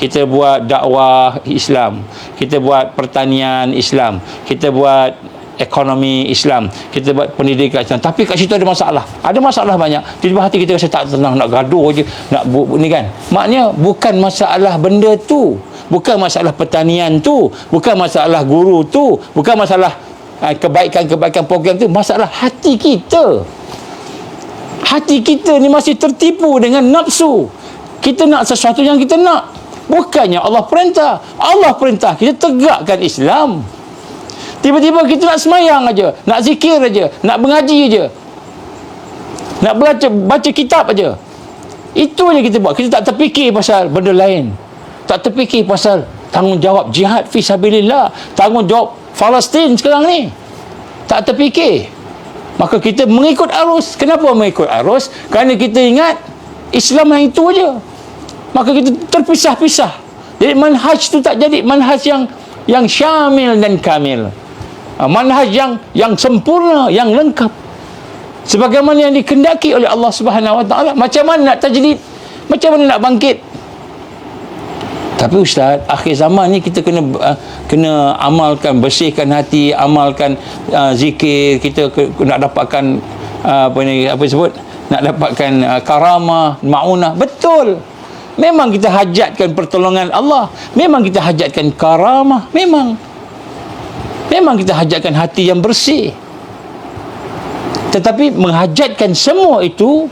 kita buat dakwah Islam, kita buat pertanian Islam, kita buat ekonomi Islam, kita buat pendidikan Islam, tapi kat situ ada masalah banyak. Tiba-tiba hati kita rasa tak tenang, nak gaduh je, nak ni kan. Maknanya bukan masalah benda tu, bukan masalah pertanian tu, bukan masalah guru tu, bukan masalah kebaikan program tu, masalah hati kita. Hati kita ni masih tertipu dengan nafsu. Kita nak sesuatu yang kita nak, bukannya Allah perintah kita tegakkan Islam. Tiba-tiba kita nak semayang aja, nak zikir aja, nak mengaji aja, nak baca kitab aja, itu aja kita buat. Kita tak terfikir pasal benda lain, tak terfikir pasal tanggungjawab jihad fi sabilillah, tanggungjawab Palestin sekarang ni, tak terfikir. Maka kita mengikut arus. Kenapa mengikut arus? Kerana kita ingat Islam yang itu aja. Maka kita terpisah-pisah. Jadi manhaj itu tak jadi manhaj yang syamil dan kamil. Manhaj yang sempurna, yang lengkap, sebagaimana yang dikehendaki oleh Allah Subhanahu Wa Taala. Macam mana nak tajdid? Macam mana nak bangkit? Tapi ustaz, akhir zaman ni kita kena amalkan, bersihkan hati, amalkan zikir, kita nak dapatkan nak dapatkan karamah, maunah. Betul. Memang kita hajatkan pertolongan Allah, memang kita hajatkan karamah, memang kita hajatkan hati yang bersih. Tetapi menghajatkan semua itu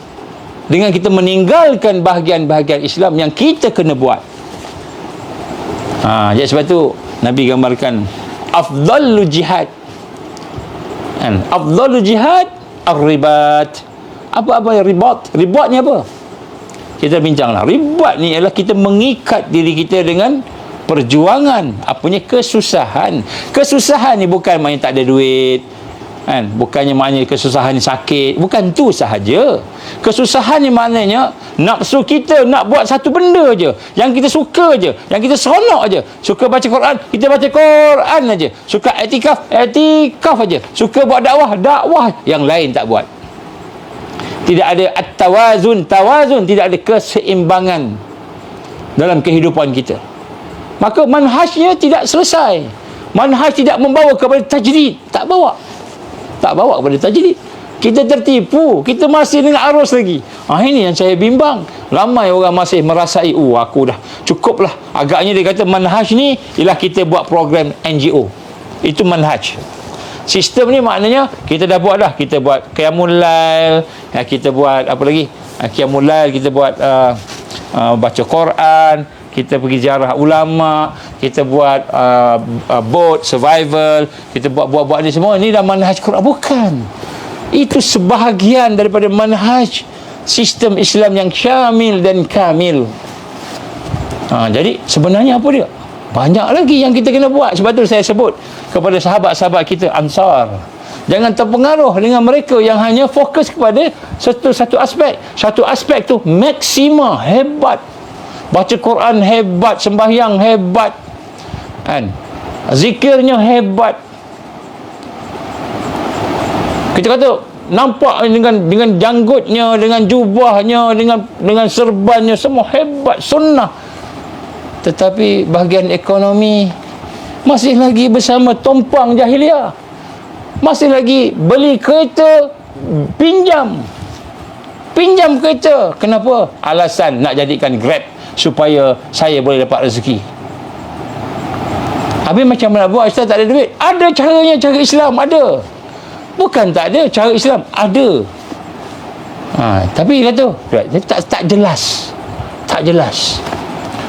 dengan kita meninggalkan bahagian-bahagian Islam yang kita kena buat. Jadi sebab tu Nabi gambarkan afdalul jihad. Afdalul jihad ar-ribat. Apa ribat? Ribat ni apa? kita bincanglah. Ribat ni ialah kita mengikat diri kita dengan perjuangan, apanya kesusahan. Kesusahan ni bukan maknanya tak ada duit, kan? Bukannya maknanya kesusahan ni sakit, bukan tu sahaja. Kesusahan ni maknanya nafsu kita nak buat satu benda je yang kita suka je, yang kita seronok je. Suka baca Quran, kita baca Quran aja. Suka iktikaf aja. Suka buat dakwah, yang lain tak buat. Tidak ada at-tawazun, tidak ada keseimbangan dalam kehidupan kita. Maka manhajnya tidak selesai. Manhaj tidak membawa kepada tajdid, tak bawa kepada tajdid. Kita tertipu, kita masih dengan arus lagi. Ini yang saya bimbang. Ramai orang masih merasai, aku dah cukup lah. Agaknya dia kata manhaj ni ialah kita buat program NGO. Itu manhaj. Sistem ni maknanya kita dah buat dah. Kita buat qiyamul lail, kita buat apa lagi? Qiyamul lail, kita buat baca Quran, kita pergi ziarah ulama, kita buat boat survival, kita buat ni semua. Ini dah manhaj Quran. Bukan. Itu sebahagian daripada manhaj sistem Islam yang syamil dan kamil. Jadi sebenarnya apa dia? Banyak lagi yang kita kena buat. Sebab tu saya sebut kepada sahabat-sahabat kita Ansar, jangan terpengaruh dengan mereka yang hanya fokus kepada satu aspek. Satu aspek tu maksima, hebat. Baca Quran hebat, sembahyang hebat, kan? Zikirnya hebat. Kita kata nampak dengan janggutnya, dengan jubahnya, dengan serbannya, semua hebat, sunnah. Tetapi bahagian ekonomi masih lagi bersama tompang jahiliah. Masih lagi beli kereta pinjam kereta. Kenapa? Alasan nak jadikan Grab supaya saya boleh dapat rezeki. Habis macam mana buat? Ustaz, tak ada duit. Ada caranya, cara Islam ada. Bukan tak ada, cara Islam ada. Tapi kata tak jelas. Tak jelas.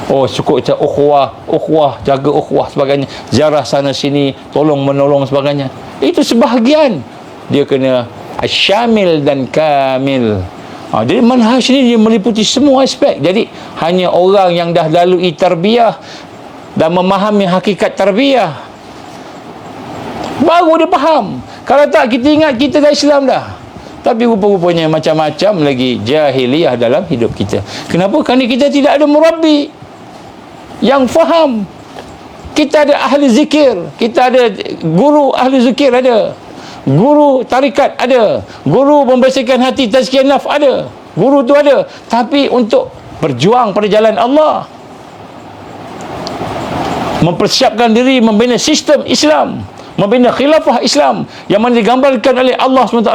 Cukup kita ukhuwah, jaga ukhuwah sebagainya, ziarah sana sini, tolong menolong sebagainya. Itu sebahagian. Dia kena syamil dan kamil. Jadi manhaj ni dia meliputi semua aspek. Jadi hanya orang yang dah lalui tarbiyah dan memahami hakikat tarbiyah, baru dia faham. Kalau tak, kita ingat kita dah Islam dah, tapi rupa-rupanya macam-macam lagi jahiliyah dalam hidup kita. Kenapa? Kerana kita tidak ada murabbi yang faham. Kita ada ahli zikir, kita ada guru ahli zikir, ada guru tarikat, ada guru membersihkan hati, tazkiyah nafs, ada guru tu ada. Tapi untuk berjuang pada jalan Allah, mempersiapkan diri membina sistem Islam, membina khilafah Islam yang mana digambarkan oleh Allah SWT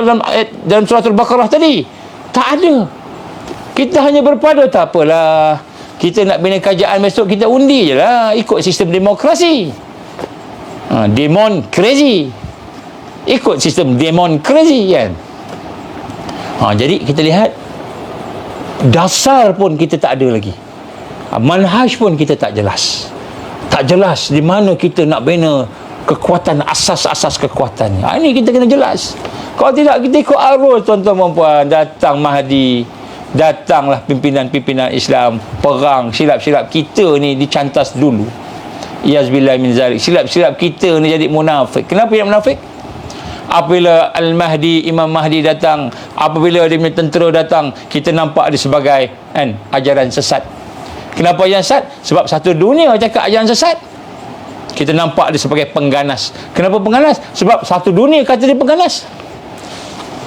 dalam surah Al-Baqarah tadi, tak ada. Kita hanya berpada, tak apalah, kita nak bina kerajaan besok, kita undi je lah, ikut sistem demokrasi. Demon crazy, ikut sistem demon crazy, kan? Jadi kita lihat dasar pun kita tak ada lagi. Manhaj pun kita tak jelas. Tak jelas di mana kita nak bina kekuatan, asas-asas kekuatannya. Ini kita kena jelas. Kalau tidak, kita ikut arus, tuan-tuan dan puan. Datang Mahdi, datanglah pimpinan-pimpinan Islam, perang, silap-silap kita ni dicantas dulu. Iyazbillah min zalik. Silap-silap kita ni jadi munafik. Kenapa yang munafik? Apabila Al-Mahdi, Imam Mahdi datang, apabila dia punya tentera datang, kita nampak dia sebagai ajaran sesat. Kenapa ajaran sesat? Sebab satu dunia cakap ajaran sesat. Kita nampak dia sebagai pengganas. Kenapa pengganas? Sebab satu dunia kata dia pengganas.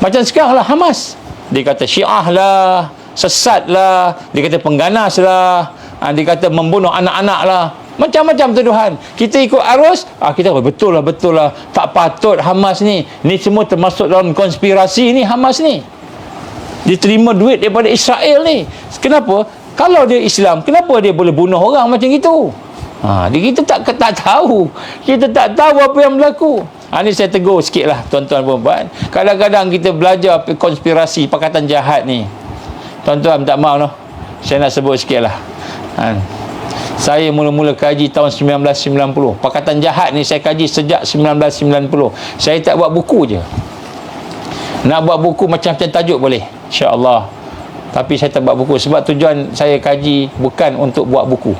Macam sekarang lah Hamas, dia kata Syiah lah, sesat lah, dia kata pengganas lah, dia kata membunuh anak-anak lah. Macam-macam tuduhan. Kita ikut arus, kita betul lah, tak patut Hamas ni semua termasuk dalam konspirasi ni. Hamas ni dia terima duit daripada Israel ni. Kenapa? Kalau dia Islam, kenapa dia boleh bunuh orang macam itu? Kita tak tahu. Kita tak tahu apa yang berlaku. Ini saya tegur sikit lah tuan-tuan dan puan. Kadang-kadang kita belajar konspirasi, pakatan jahat ni. Tuan-tuan minta maaf saya nak sebut sikit lah. Saya mula-mula kaji tahun 1990. Pakatan jahat ni saya kaji sejak 1990. Saya tak buat buku je. Nak buat buku macam-macam tajuk boleh, insya-Allah. tapi saya tak buat buku. Sebab tujuan saya kaji bukan untuk buat buku.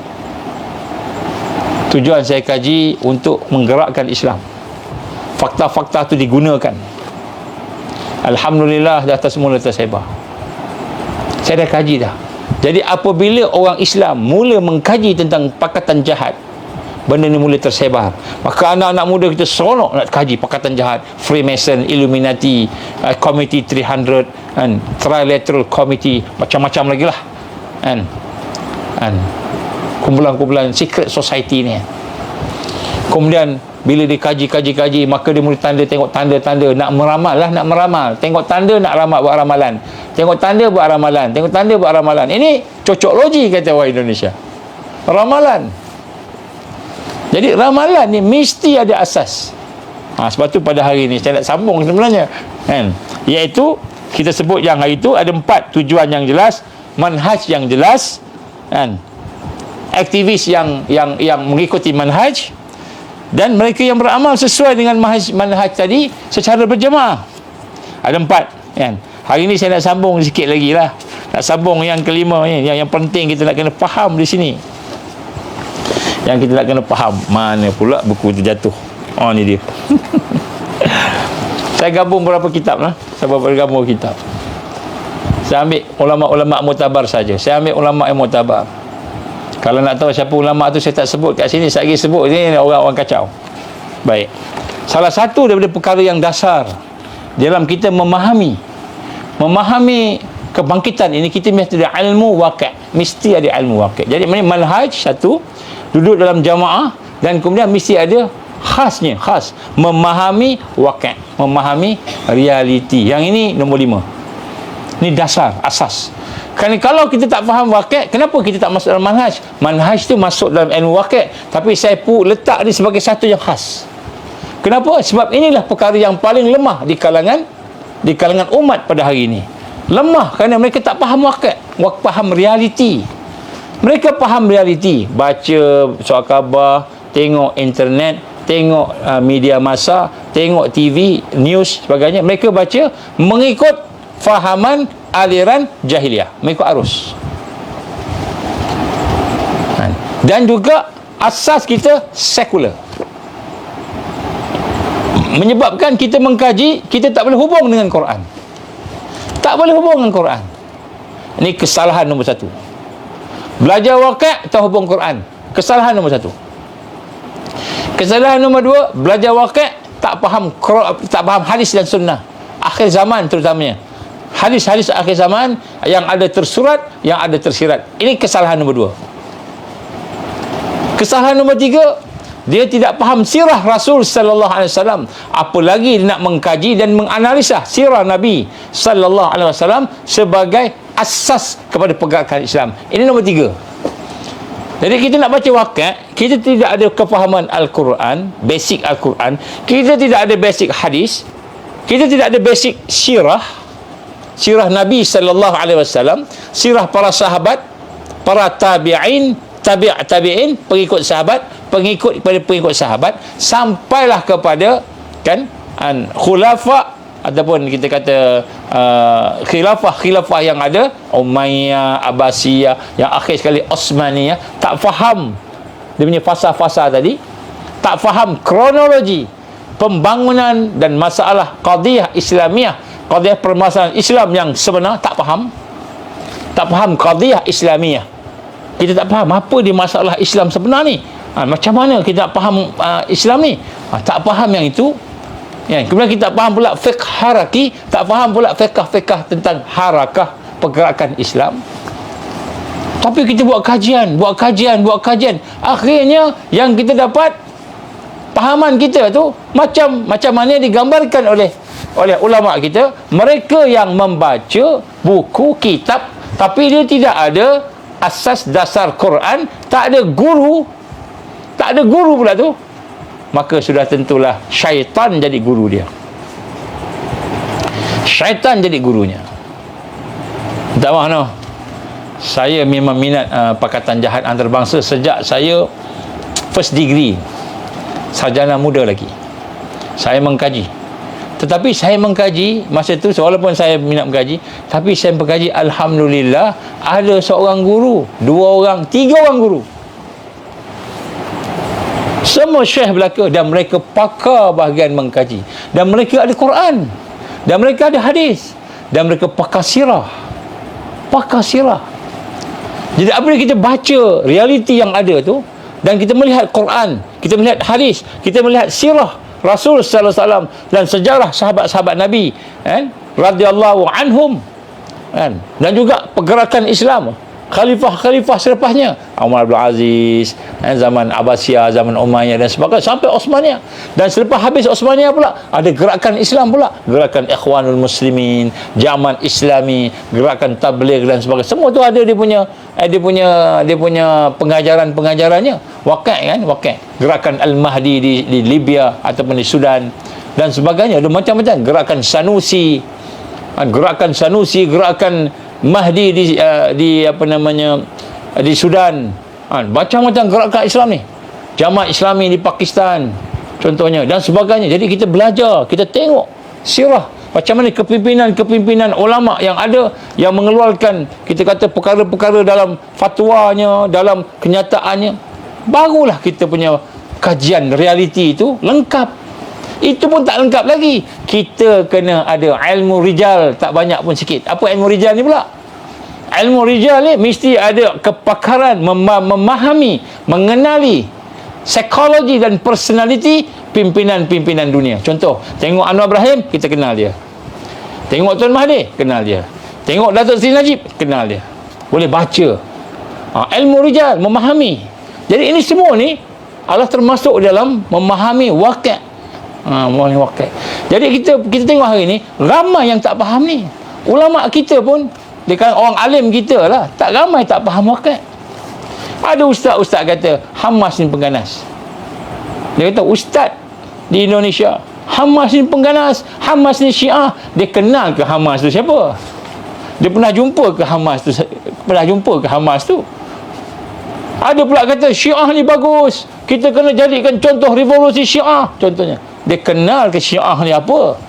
Tujuan saya kaji untuk menggerakkan Islam. Fakta-fakta tu digunakan. Alhamdulillah dah semula tersebar. Saya dah kaji dah. Jadi apabila orang Islam mula mengkaji tentang pakatan jahat, benda ni mula tersebar, maka anak-anak muda kita seronok nak kaji pakatan jahat, Freemason, Illuminati, Committee 300, and Trilateral Committee, macam-macam lagi lah, kan, kumpulan-kumpulan secret society ni. Kemudian bila dikaji, maka dia mula tengok tanda-tanda, nak meramal, tengok tanda nak buat ramalan, tengok tanda buat ramalan. Ini cocok logi, kata orang Indonesia, ramalan. Jadi ramalan ni mesti ada asas. Sebab tu pada hari ni saya nak sambung sebenarnya, kan, iaitu kita sebut yang hari tu ada 4 tujuan yang jelas, manhaj yang jelas, kan, aktivis yang mengikuti manhaj, dan mereka yang beramal sesuai dengan manhaj tadi secara berjemaah. Ada 4, kan. Hari ni saya nak sambung sikit lagi lah. Nak sambung yang kelima ni, yang penting kita nak kena faham di sini. Yang kita nak kena faham, mana pula buku tu jatuh. Ni dia. Saya gabung beberapa kitab lah. Saya gabung kitab. Saya ambil ulama-ulama mutabar saja. Saya ambil ulama yang mutabar. Kalau nak tahu siapa ulama tu, saya tak sebut kat sini. Saya lagi sebut ni orang-orang kacau. Baik. Salah satu daripada perkara yang dasar dalam kita memahami kebangkitan ini, kita mesti ada ilmu waqi'. Mesti ada ilmu waqi'. Jadi manhaj satu, duduk dalam jamaah, dan kemudian mesti ada khas memahami waqi', memahami realiti. Yang ini nombor 5. Ini dasar, asas. Kerana kalau kita tak faham waqi', kenapa kita tak masuk dalam manhaj? Manhaj tu masuk dalam ilmu waqi', tapi saya letak ni sebagai satu yang khas. Kenapa? Sebab inilah perkara yang paling lemah di kalangan umat pada hari ini. Lemah kerana mereka tak faham waqi', faham realiti. Mereka faham realiti, baca surat khabar, tengok internet, tengok media massa, tengok TV, news, sebagainya. Mereka baca mengikut fahaman aliran jahiliah, mengikut arus. Dan juga asas kita sekular, menyebabkan kita mengkaji, kita tak boleh hubung dengan Quran. Tak boleh hubung dengan Quran. Ini kesalahan nombor 1. Belajar waqi' tak hubung Quran, kesalahan nombor 1. Kesalahan nombor 2, belajar waqi' tak faham hadis dan sunnah akhir zaman, terutamanya hadis-hadis akhir zaman yang ada tersurat, yang ada tersirat. Ini kesalahan nombor 2. Kesalahan nombor 3, dia tidak faham sirah Rasul sallallahu alaihi wasallam. Apalagi dia nak mengkaji dan menganalisa sirah Nabi sallallahu alaihi wasallam sebagai asas kepada pergerakan Islam. Ini nombor 3. Jadi kita nak baca waqi', kita tidak ada kefahaman Al-Quran, basic Al-Quran, kita tidak ada basic hadis, kita tidak ada basic sirah Nabi sallallahu alaihi wasallam, sirah para sahabat, para tabi'in, tabi'in, pengikut sahabat, pengikut sahabat, sampailah kepada, kan, khulafa ataupun kita kata khilafah yang ada, Umayyah, Abbasiyah, yang akhir sekali Osmaniyah. Tak faham dia punya fasa-fasa tadi, tak faham kronologi pembangunan dan masalah qadiyah Islamiyah, qadiyah permasalahan Islam yang sebenar. Tak faham qadiyah Islamiyah. Kita tak faham apa dia masalah Islam sebenar ni. Macam mana kita nak faham Islam ni? Tak faham yang itu. Kemudian kita tak faham pula fiqh haraki, tak faham pula fiqh tentang harakah pergerakan Islam. Tapi kita buat kajian. Akhirnya yang kita dapat, pahaman kita tu macam mana digambarkan oleh ulama kita. Mereka yang membaca buku kitab, tapi dia tidak ada asas dasar Quran, tak ada guru pula tu, maka sudah tentulah syaitan jadi guru dia. Syaitan jadi gurunya. Tak mahu, saya memang minat pakatan jahat antarabangsa sejak saya first degree, sarjana muda lagi. Saya mengkaji Tetapi saya mengkaji masa tu, walaupun saya minat mengkaji, tapi saya mengkaji, alhamdulillah ada seorang guru, 2 orang, 3 orang guru. Semua syekh belaka, dan mereka pakar bahagian mengkaji, dan mereka ada Quran, dan mereka ada hadis, dan mereka pakar sirah. Jadi apabila kita baca realiti yang ada tu, dan kita melihat Quran, kita melihat hadis, kita melihat sirah Rasul sallallahu alaihi wasallam dan sejarah sahabat-sahabat Nabi, radhiyallahu anhum, dan juga pergerakan Islam, khalifah-khalifah selepasnya, Umar bin Aziz, zaman Abbasiyah, zaman Umayyah dan sebagainya, sampai Osmaniyah. Dan selepas habis Osmaniyah pula ada gerakan Islam pula, gerakan Ikhwanul Muslimin, Jaman Islami, gerakan Tabligh dan sebagainya. Semua tu ada dia punya pengajarannya. Waqi', gerakan Al-Mahdi di Libya ataupun di Sudan dan sebagainya. Ada macam-macam gerakan Sanusi, gerakan Mahdi di Sudan, macam-macam gerakan Islam ni, Jamaah Islami di Pakistan contohnya dan sebagainya. Jadi kita belajar, kita tengok sirah macam mana kepimpinan ulama yang ada, yang mengeluarkan, kita kata, perkara-perkara dalam fatwanya, dalam kenyataannya, barulah kita punya kajian realiti itu lengkap. Itu pun tak lengkap lagi. Kita kena ada ilmu rijal, tak banyak pun sikit. Apa ilmu rijal ni pula? Ilmu rijal ni mesti ada kepakaran, memahami, mengenali psikologi dan personality pimpinan-pimpinan dunia. Contoh, tengok Anwar Ibrahim, kita kenal dia. Tengok Tuan Mahathir, kenal dia. Tengok Datuk Seri Najib, kenal dia. Boleh baca. Ilmu rijal, memahami. Jadi ini semua ni adalah termasuk dalam memahami waqi'. Jadi kita tengok hari ni ramai yang tak faham ni. Ulama kita pun, dia kan orang alim kita lah, tak ramai tak faham waqi'. Ada ustaz kata Hamas ni pengganas. Dia kata ustaz di Indonesia, Hamas ni pengganas, Hamas ni Syiah. Dia kenal ke Hamas tu siapa? Dia pernah jumpa ke Hamas tu? Ada pula kata Syiah ni bagus, kita kena jadikan contoh revolusi Syiah contohnya. Dia kenal ke Syiah ni apa?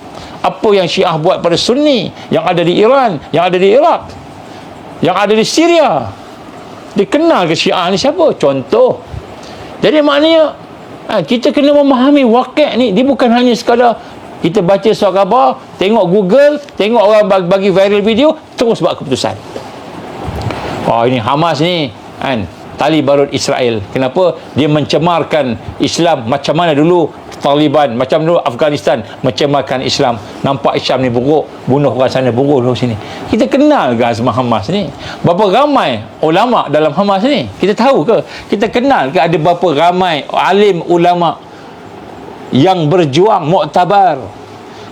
Apa yang Syiah buat pada Sunni yang ada di Iran, yang ada di Iraq, yang ada di Syria. Dia kenal ke Syiah ni siapa? Contoh. Jadi maknanya kita kena memahami waqi' ni. Dia bukan hanya sekadar kita baca surat khabar, tengok Google, tengok orang bagi viral video, terus buat keputusan. Ini Hamas ni tali barut Israel. Kenapa? Dia mencemarkan Islam. Macam mana dulu Taliban, macam dulu Afghanistan mencemarkan Islam. Nampak Islam ni buruk, bunuh orang sana, bunuh sini. Kita kenal ke Azmah Hamas ni? Berapa ramai ulama dalam Hamas ni? Kita tahu ke? Kita kenal ke ada berapa ramai alim ulama yang berjuang muktabar,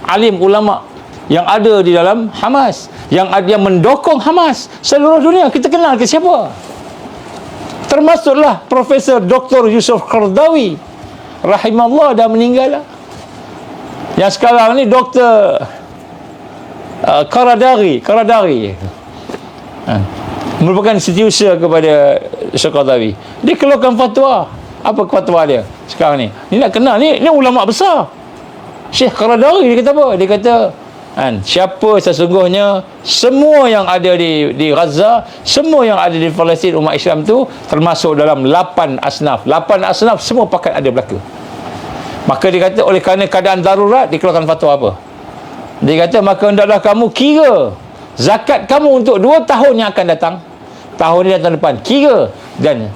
alim ulama yang ada di dalam Hamas, yang mendukung Hamas seluruh dunia? Kita kenal ke siapa? Termasuklah Profesor Dr. Yusuf Qaradawi, rahimahullah, dah meninggal lah. Yang sekarang ni Dr. Qaradari merupakan setiausaha kepada Syekh Qaradawi. Dia keluarkan fatwa. Apa fatwa dia sekarang ni? Ni nak kenal, ni ulama besar. Syekh Qaradawi dia kata apa? Dia kata siapa sesungguhnya semua yang ada di Gaza, semua yang ada di Palestin, umat Islam tu termasuk dalam 8 asnaf. 8 asnaf semua pakat ada belaka. Maka dia kata oleh kerana keadaan darurat, dikeluarkan fatwa apa? Dia kata maka hendaklah kamu kira zakat kamu untuk 2 tahun yang akan datang, tahun ni dan tahun depan, kira dan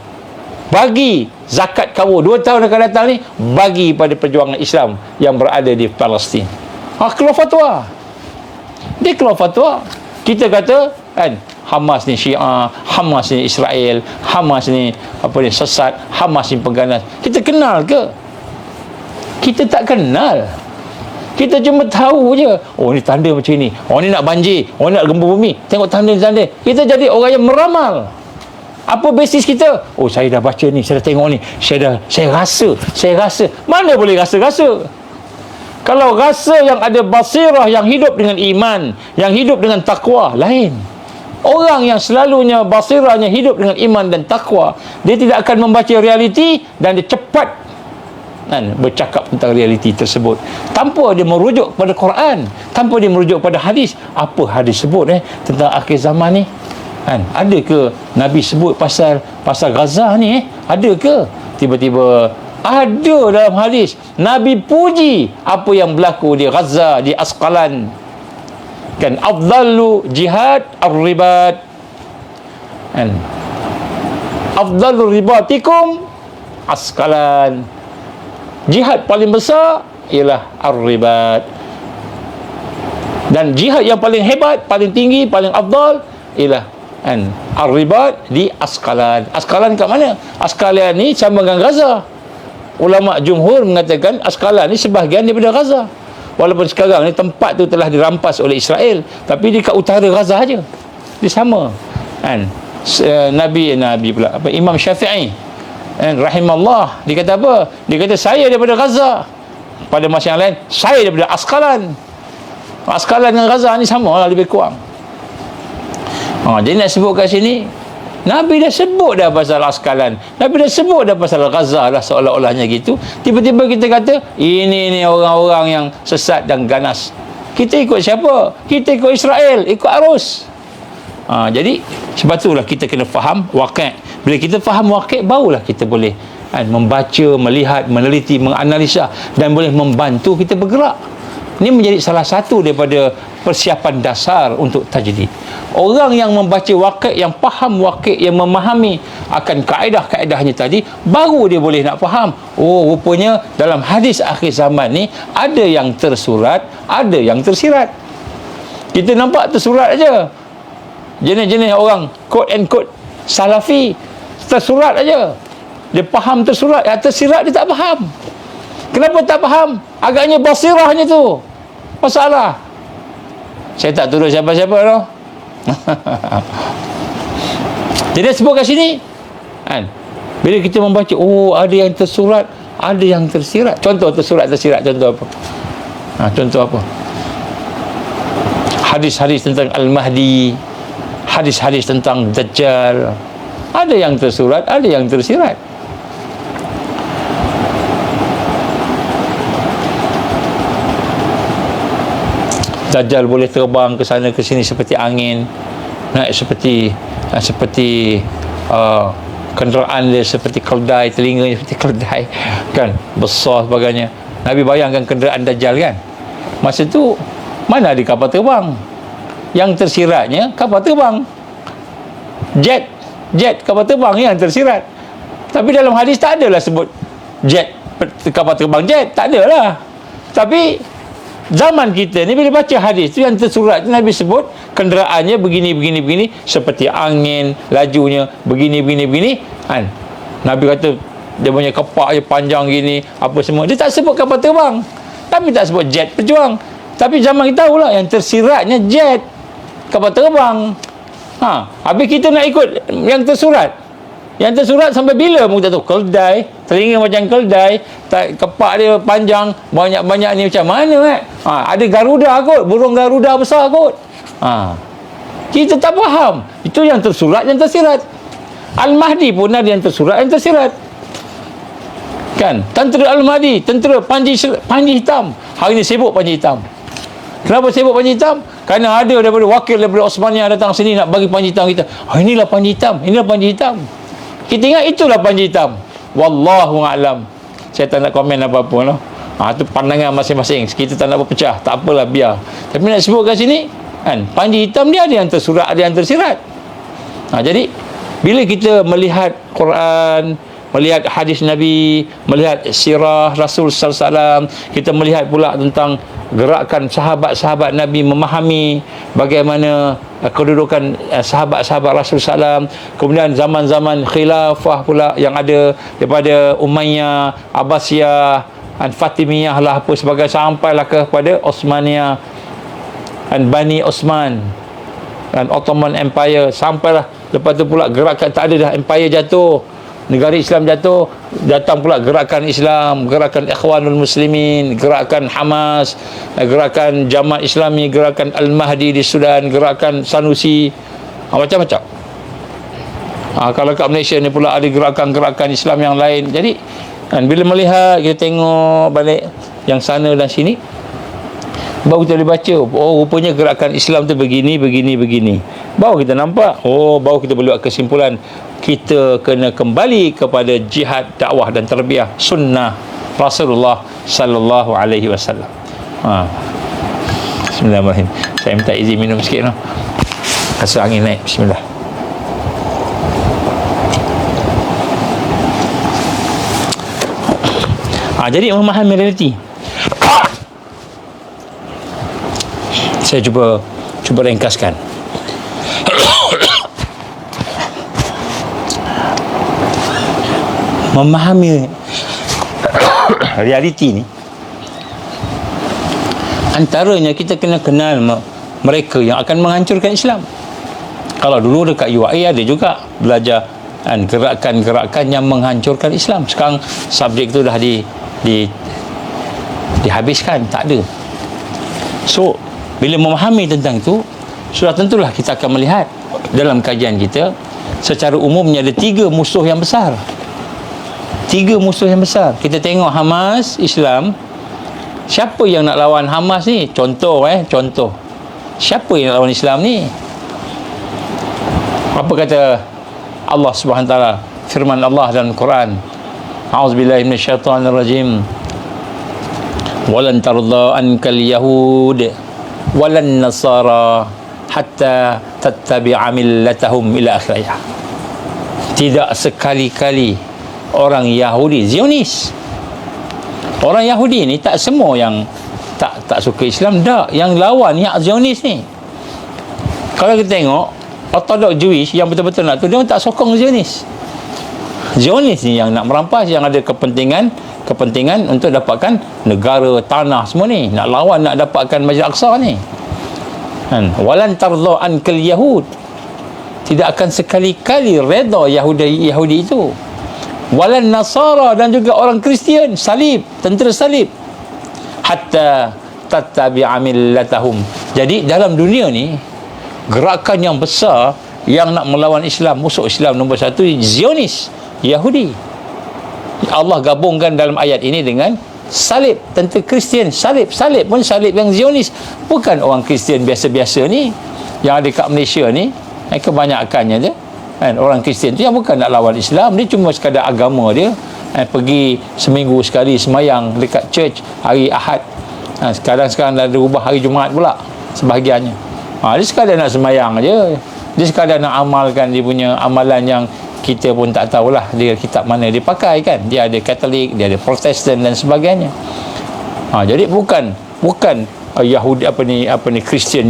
bagi zakat kamu 2 tahun akan datang ni, bagi pada perjuangan Islam yang berada di Palestin. Keluar fatwa. Dia keluar fatwa. Kita kata Hamas ni Syiah, Hamas ni Israel, Hamas ni sesat, Hamas ni pengganas. Kita kenal ke? Kita tak kenal. Kita cuma tahu je, ni tanda macam ni, ni nak banjir, ni nak gempa bumi. Tengok tanda-tanda. Kita jadi orang yang meramal. Apa basis kita? Saya dah baca ni, saya dah tengok ni, saya rasa. Mana boleh rasa-rasa? Kalau rasa yang ada basirah, yang hidup dengan iman, yang hidup dengan takwa, lain. Orang yang selalunya basirahnya hidup dengan iman dan takwa, dia tidak akan membaca realiti dan dia cepat kan, bercakap tentang realiti tersebut tanpa dia merujuk pada Quran, tanpa dia merujuk pada hadis. Apa hadis sebut tentang akhir zaman ni? Kan, ada ke Nabi sebut pasal Gaza ni? Ada ke? Tiba-tiba ada dalam hadis Nabi puji apa yang berlaku di Gaza, di Asqalan. Kan, afdalu jihad ar-ribat. Kan, afdalu ribatikum Asqalan. Jihad paling besar ialah ar-ribat. Dan jihad yang paling hebat, paling tinggi, paling afdal ialah ar-ribat di Asqalan. Asqalan kat mana? Asqalan ni sama dengan Gaza. Ulama jumhur mengatakan Asqalan ni sebahagian daripada Gaza. Walaupun sekarang ni tempat tu telah dirampas oleh Israel, tapi di kat utara Gaza aja. Dia sama. Nabi pula Imam Syafi'i rahimallah, dia kata apa? Dia kata saya daripada Gaza. Pada masa yang lain saya daripada Asqalan. Asqalan dengan Gaza ni sama lah, lebih kurang. Jadi nak sebut kat sini, Nabi dah sebut dah pasal Asqalan, Nabi dah sebut dah pasal Gaza lah, seolah-olahnya gitu. Tiba-tiba kita kata ini orang-orang yang sesat dan ganas. Kita ikut siapa? Kita ikut Israel, ikut arus. Jadi sebab itulah kita kena faham waqi'. Bila kita faham waqi', barulah kita boleh membaca, melihat, meneliti, menganalisa, dan boleh membantu kita bergerak. Ini menjadi salah satu daripada persiapan dasar untuk tajdid. Orang yang membaca waqi', yang faham waqi', yang memahami akan kaedah-kaedahnya tadi, baru dia boleh nak faham. Oh, rupanya dalam hadis akhir zaman ni ada yang tersurat, ada yang tersirat. Kita nampak tersurat aja. Jenis-jenis orang quote and quote salafi, tersurat aja. Dia faham tersurat, yang tersirat dia tak faham. Kenapa tak faham? Agaknya basirahnya tu masalah. Saya tak tuduh siapa-siapa tau. Jadi sebut kat sini bila kita membaca, oh ada yang tersurat, ada yang tersirat. Contoh tersurat-tersirat, contoh apa? Contoh apa? Hadis-hadis tentang Al-Mahdi, hadis-hadis tentang Dajjal. Ada yang tersurat, ada yang tersirat. Dajjal boleh terbang ke sana ke sini seperti angin, naik seperti kenderaan dia seperti keldai, telinganya seperti keldai, kan, besar sebagainya. Nabi bayangkan kenderaan Dajjal kan. Masa tu mana ada kapal terbang? Yang tersiratnya kapal terbang, jet kapal terbang yang tersirat. Tapi dalam hadis tak adalah sebut jet, kapal terbang jet, tak adalah. Tapi zaman kita ni bila baca hadis tu yang tersurat tu, Nabi sebut kenderaannya begini seperti angin, lajunya begini kan. Nabi kata dia punya kepak je panjang gini, apa semua. Dia tak sebut kapal terbang, tapi tak sebut jet pejuang. Tapi zaman kita tahulah yang tersiratnya jet, kapal terbang. Habis kita nak ikut yang tersurat. Yang tersurat sampai bila pun tak tahu. Keldai, telinga macam keldai, kepak dia panjang, banyak-banyak ni macam mana ada Garuda kot, burung Garuda besar kot. Kita tak faham. Itu yang tersurat, yang tersirat. Al-Mahdi pun ada yang tersurat, yang tersirat. Kan? Tentera Al-Mahdi, tentera panji hitam. Hari ni sibuk panji hitam. Kenapa sibuk panji hitam? Kerana ada wakil daripada Osmania datang sini nak bagi panji hitam kita. Inilah panji hitam, inilah panji hitam. Kita ingat itulah panji hitam. Wallahu a'lam. Saya tak nak komen apa-apa lah. Itu pandangan masing-masing. Kita tak nak berpecah. Tak apalah, biar. Tapi nak sebut kat sini, kan, panji hitam dia ada yang tersurat, ada yang tersirat. Jadi bila kita melihat Quran, melihat hadis Nabi, melihat sirah Rasul sallallahu alaihi wasallam, kita melihat pula tentang gerakan sahabat-sahabat Nabi, memahami bagaimana kedudukan sahabat-sahabat Rasul sallallahu alaihi wasallam. Kemudian zaman-zaman khilafah pula yang ada daripada Umayyah, Abbasiyah, Fatimiyah lah apa sebagai, sampailah kepada Osmaniyah dan Bani Osman dan Ottoman Empire, sampailah lepas tu pula gerakan, tak ada dah, empire jatuh, negara Islam jatuh, datang pula gerakan Islam, gerakan Ikhwanul Muslimin, gerakan Hamas, gerakan Jamaat Islami, gerakan Al-Mahdi di Sudan, gerakan Sanusi, macam-macam. Kalau kat Malaysia ni pula ada gerakan-gerakan Islam yang lain. Jadi Dan bila melihat, kita tengok balik yang sana dan sini, baru kita boleh baca, oh rupanya gerakan Islam tu begini. Baru kita nampak, oh baru kita boleh buat kesimpulan, kita kena kembali kepada jihad, dakwah dan tarbiyah sunnah Rasulullah sallallahu alaihi wasallam. Bismillahirrahmanirrahim. Saya minta izin minum sikit, rasa angin naik. Bismillah. Jadi memahami realiti. Saya cuba ringkaskan. Memahami realiti ni, antaranya kita kena kenal mereka yang akan menghancurkan Islam. Kalau dulu dekat UAE ada juga belajar gerakan-gerakan yang menghancurkan Islam. Sekarang subjek tu dah dihabiskan, tak ada. So bila memahami tentang itu, sudah tentulah kita akan melihat dalam kajian kita, secara umumnya ada 3 musuh yang besar. 3 musuh yang besar. Kita tengok Hamas, Islam. Siapa yang nak lawan Hamas ni? Contoh. Siapa yang nak lawan Islam ni? Apa kata Allah Subhanahu Wa Taala, firman Allah dalam Quran, A'udzubillahi minasyaitonirrajim. Walan tarda ankal yahud walan nasara hatta tattabi'a millatahum ila akhirih. Tidak sekali-kali orang Yahudi, Zionis. Orang Yahudi ni tak semua yang tak suka Islam, tak. Yang lawan yang Zionis ni. Kalau kita tengok Orthodox Jewish yang betul-betul nak tu, dia tak sokong Zionis. Zionis ni yang nak merampas, yang ada kepentingan untuk dapatkan negara, tanah semua ni, nak lawan, nak dapatkan Masjid Aqsa ni. Walan tardha ankal yahud, tidak akan sekali-kali redha Yahudi itu. Walan nasara, dan juga orang Kristian, salib, tentera salib, hatta tattabi'a millatahum. Jadi dalam dunia ni, gerakan yang besar yang nak melawan Islam, musuh Islam nombor 1 Zionis, Yahudi. Allah gabungkan dalam ayat ini dengan salib, tentera Kristian, salib pun salib yang Zionis, bukan orang Kristian biasa-biasa ni yang ada kat Malaysia ni. Kebanyakannya tu orang Kristian tu yang bukan nak lawan Islam, dia cuma sekadar agama dia, pergi seminggu sekali semayang dekat church hari Ahad. Sekarang dah berubah hari Jumaat pula sebahagiannya. Dia sekadar nak semayang je, dia sekadar nak amalkan dia punya amalan yang kita pun tak tahulah dia kitab mana dia pakai kan. Dia ada Katolik, dia ada Protestan dan sebagainya. Jadi bukan Yahudi apa ni Kristian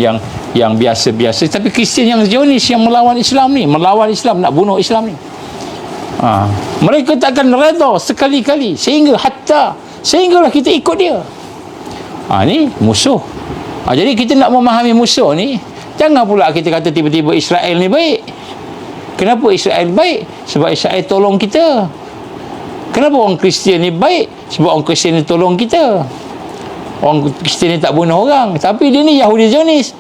yang biasa-biasa, tapi Kristian yang Zionis yang melawan Islam ni, melawan Islam, nak bunuh Islam ni. Mereka takkan redha sekali-kali sehinggalah kita ikut dia. Ni musuh. Jadi kita nak memahami musuh ni, jangan pula kita kata tiba-tiba Israel ni baik. Kenapa Israel baik? Sebab Israel tolong kita. Kenapa orang Kristian ni baik? Sebab orang Kristian ni tolong kita. Orang Kristian ni tak bunuh orang, tapi dia ni Yahudi Zionis.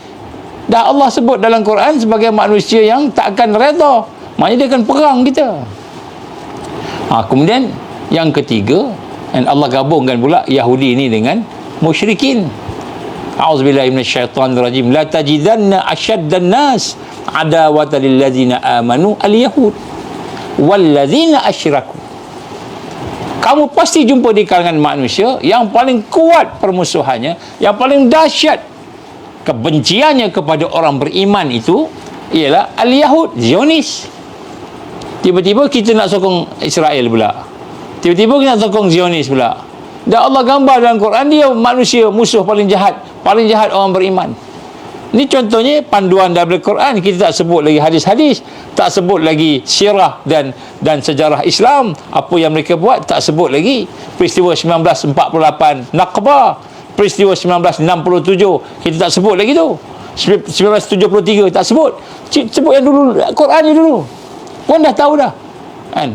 Dah Allah sebut dalam Quran sebagai manusia yang tak akan redha, maknanya dia akan perang kita. Kemudian yang ketiga, dan Allah gabungkan pula Yahudi ni dengan musyrikin. A'udzubillahi minasyaitonirrajim. La tajidanna asyaddan nas adawatan lil ladzina amanu al-yahud wal ladzina asyraku. Kamu pasti jumpa di kalangan manusia yang paling kuat permusuhannya, yang paling dahsyat kebenciannya kepada orang beriman itu ialah al-yahud, Zionis. Tiba-tiba kita nak sokong Israel pula, tiba-tiba kita nak sokong Zionis pula. Dan Allah gambar dalam Quran, dia manusia musuh paling jahat orang beriman. Ini contohnya panduan dalam Quran. Kita tak sebut lagi hadis-hadis, tak sebut lagi sirah dan sejarah Islam, apa yang mereka buat tak sebut lagi. Peristiwa 1948 Naqba, peristiwa 1967 kita tak sebut lagi tu. 1973 tak sebut. Sebut yang dulu, Quran ni dulu. Pun dah tahu dah.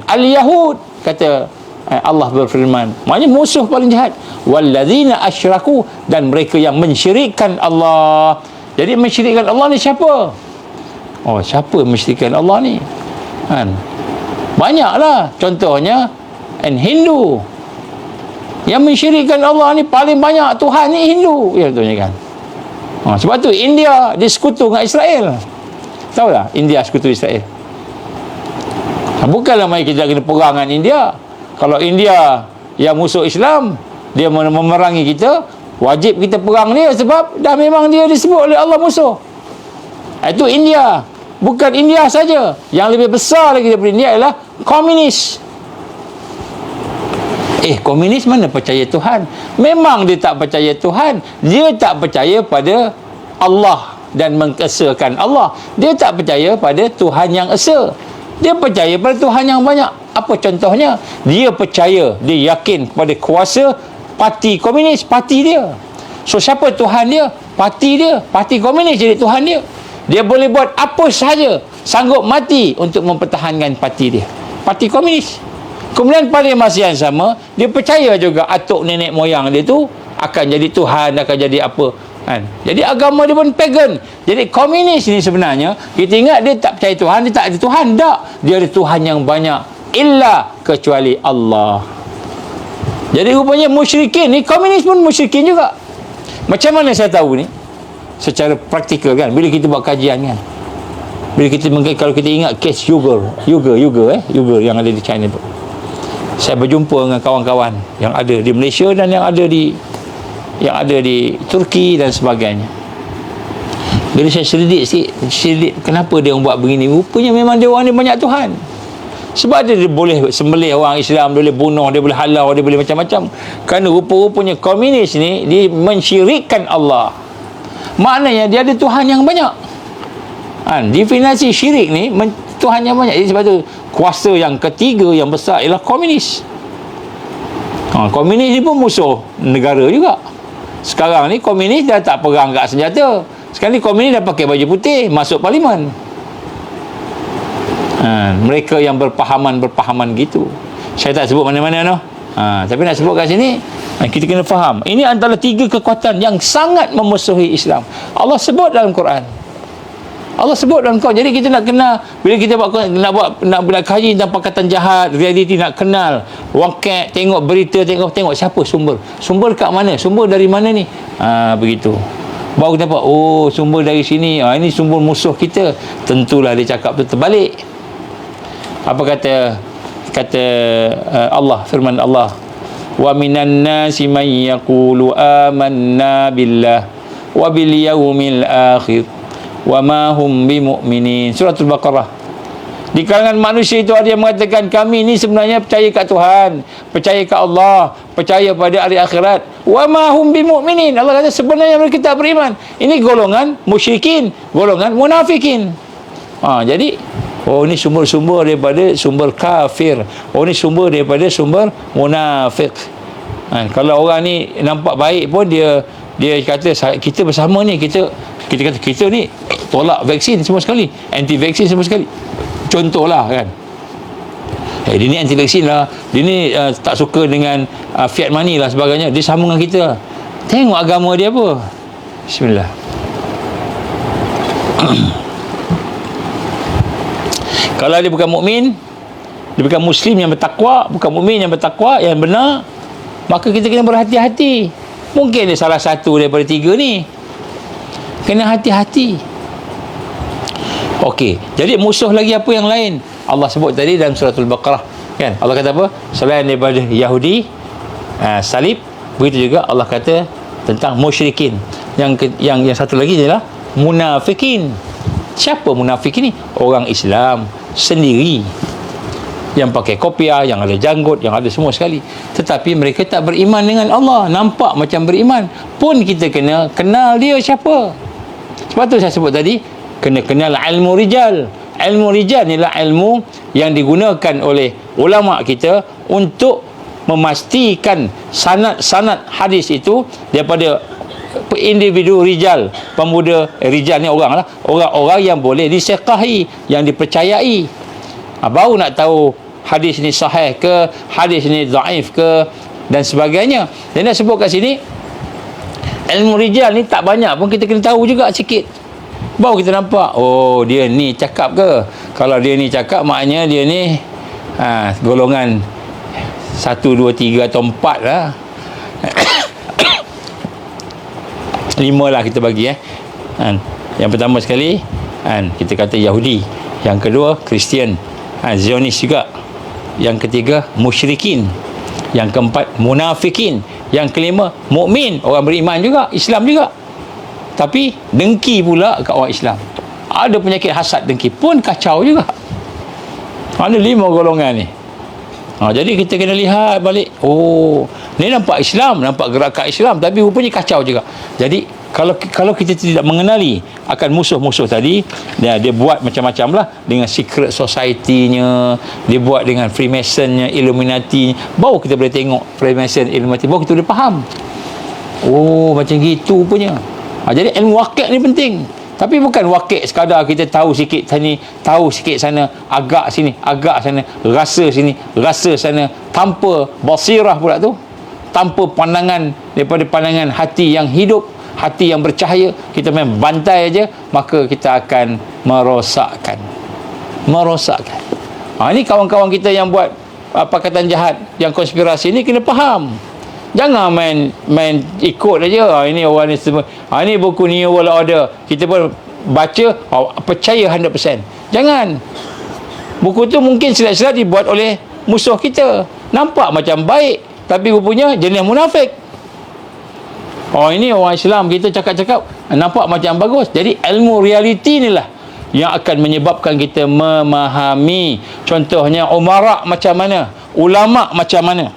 Al-Yahud, kata Allah berfirman, maknanya musuh paling jahat. Walladzina asyraku, dan mereka yang mensyirikkan Allah. Jadi mensyirikkan Allah ni siapa? Siapa mensyirikkan Allah ni? Banyaklah. Contohnya Hindu. Yang mensyirikkan Allah ni paling banyak Tuhan ni Hindu, ya contohnya kan. Sebab tu India dia sekutu dengan Israel. Tahu tak India sekutu Israel? Bukanlah mai kita kena perang dengan India. Kalau India yang musuh Islam, dia memerangi kita, wajib kita perang dia, sebab dah memang dia disebut oleh Allah musuh. Itu India. Bukan India saja, yang lebih besar lagi daripada India adalah komunis. Komunis mana percaya Tuhan? Memang dia tak percaya Tuhan. Dia tak percaya pada Allah dan mengesakan Allah. Dia tak percaya pada Tuhan yang esa. Dia percaya pada Tuhan yang banyak. Apa contohnya? Dia percaya, dia yakin kepada kuasa parti komunis, parti dia. So siapa Tuhan dia? Parti dia. Parti komunis jadi Tuhan dia. Dia boleh buat apa sahaja, sanggup mati untuk mempertahankan parti dia, parti komunis. Kemudian pada masa yang sama, dia percaya juga atuk nenek moyang dia tu akan jadi Tuhan, akan jadi apa kan. Jadi agama dia pun pagan. Jadi komunis ni sebenarnya, kita ingat dia tak percaya Tuhan, dia tak ada Tuhan. Tak, dia ada Tuhan yang banyak, illa kecuali Allah. Jadi rupanya musyrikin ni, komunis pun musyrikin juga. Macam mana saya tahu ni? Secara praktikal kan, bila kita buat kajian kan, bila kita kalau kita ingat kes Uyghur yang ada di China tu, saya berjumpa dengan kawan-kawan yang ada di Malaysia dan yang ada di Turki dan sebagainya. Bila saya selidik kenapa dia orang buat begini, rupanya memang dia orang ni banyak Tuhan. Sebab dia boleh sembelih orang Islam, dia boleh bunuh, dia boleh halau, dia boleh macam-macam. Kerana rupa-rupanya komunis ni dia mensyirikkan Allah. Maknanya dia ada Tuhan yang banyak. Definisi syirik ni Tuhan yang banyak. Jadi sebab tu kuasa yang ketiga yang besar ialah komunis. Komunis ni pun musuh negara juga. Sekarang ni komunis dah tak perang kat senjata. Sekarang ni komunis dah pakai baju putih masuk parlimen. Mereka yang berpahaman gitu. Saya tak sebut mana-mana no. Tapi nak sebut kat sini, kita kena faham. Ini antara tiga kekuatan yang sangat memusuhi Islam. Allah sebut dalam Quran. Allah sebut dalam Quran. Jadi kita nak kenal, bila kita nak kaji tentang perkataan jahat, realiti nak kenal, wakil, tengok berita, tengok siapa sumber. Sumber kat mana? Sumber dari mana ni? Begitu. Baru kita dapat, sumber dari sini. Ini sumber musuh kita. Tentulah dia cakap tu terbalik. Apa kata Allah, firman Allah, wa minan nasi man yaqulu amanna billah wa bil yaumil akhir wa ma hum bimu'minin. Suratul Baqarah. Di kalangan manusia itu ada yang mengatakan, kami ni sebenarnya percaya kat Tuhan, percaya kat Allah, percaya pada hari akhirat. Wa ma hum bimu'minin. Allah kata sebenarnya mereka tak beriman. Ini golongan musyrikin, golongan munafikin. Jadi ini sumber-sumber daripada sumber kafir. Ini sumber daripada sumber munafik. Kalau orang ni nampak baik pun dia kata kita bersama ni, kita kata kita ni tolak vaksin semua sekali, anti vaksin semua sekali. Contohlah kan. Dia ni anti vaksin lah, dia ni tak suka dengan fiat money lah sebagainya. Dia sama dengan kita. Tengok agama dia apa. Bismillah. Kalau dia bukan mukmin, dia bukan muslim yang bertakwa, bukan mukmin yang bertakwa yang benar, maka kita kena berhati-hati. Mungkin dia salah satu daripada tiga ni. Kena hati-hati. Okey, jadi musuh lagi apa yang lain? Allah sebut tadi dalam suratul Baqarah, kan? Allah kata apa? Selain daripada Yahudi, salib, begitu juga Allah kata tentang musyrikin. Yang satu lagi ialah munafikin. Siapa munafik ni? Orang Islam sendiri yang pakai kopiah, yang ada janggut, yang ada semua sekali, tetapi mereka tak beriman dengan Allah. Nampak macam beriman, pun kita kena kenal dia siapa. Sebab tu saya sebut tadi, kena kenal ilmu rijal. Ilmu rijal inilah ilmu yang digunakan oleh ulama kita untuk memastikan sanad-sanad hadis itu daripada individu rijal, pemuda rijal ni orang yang boleh disekahi, yang dipercayai. Baru nak tahu hadis ni sahih ke, hadis ni dhaif ke, dan sebagainya. Dan nak sebut kat sini, ilmu rijal ni tak banyak pun kita kena tahu juga sikit. Baru kita nampak, dia ni cakap ke. Kalau dia ni cakap, maknanya dia ni golongan 1, 2, 3 atau 4 lah. 5 lah kita bagi kan. Yang pertama sekali kan, kita kata Yahudi. Yang kedua Kristian, Zionis juga. Yang ketiga musyrikin. Yang keempat munafikin. Yang kelima mukmin, orang beriman juga, Islam juga. Tapi dengki pula kat orang Islam. Ada penyakit hasad dengki pun kacau juga. Ada 5 golongan ni. Jadi kita kena lihat balik. Oh, ni nampak Islam, nampak gerakan Islam, tapi rupanya kacau juga. Jadi kalau kita tidak mengenali akan musuh-musuh tadi, dia buat macam-macam lah, dengan secret society-nya, dia buat dengan Freemason-nya, Illuminati. Baru kita boleh tengok Freemason, Illuminati, baru kita boleh faham. Oh, macam gitu punya. Jadi ilmu wakil ni penting. Tapi bukan wakil sekadar kita tahu sikit sini, tahu sikit sana, agak sini, agak sana, rasa sini, rasa sana, tanpa basirah pula tu, tanpa pandangan daripada pandangan hati yang hidup, hati yang bercahaya. Kita main bantai aja, maka kita akan merosakkan. Ini kawan-kawan kita yang buat pakatan jahat, yang konspirasi ni kena faham. Jangan main ikut aja. Ini orang ni semua. Ini buku New World Order. Kita pun baca, percaya 100%. Jangan. Buku tu mungkin silap-silap dibuat oleh musuh kita. Nampak macam baik, tapi rupanya jenis munafik. Ini orang Islam, kita cakap-cakap nampak macam bagus. Jadi ilmu realiti inilah yang akan menyebabkan kita memahami. Contohnya umara macam mana, ulama macam mana,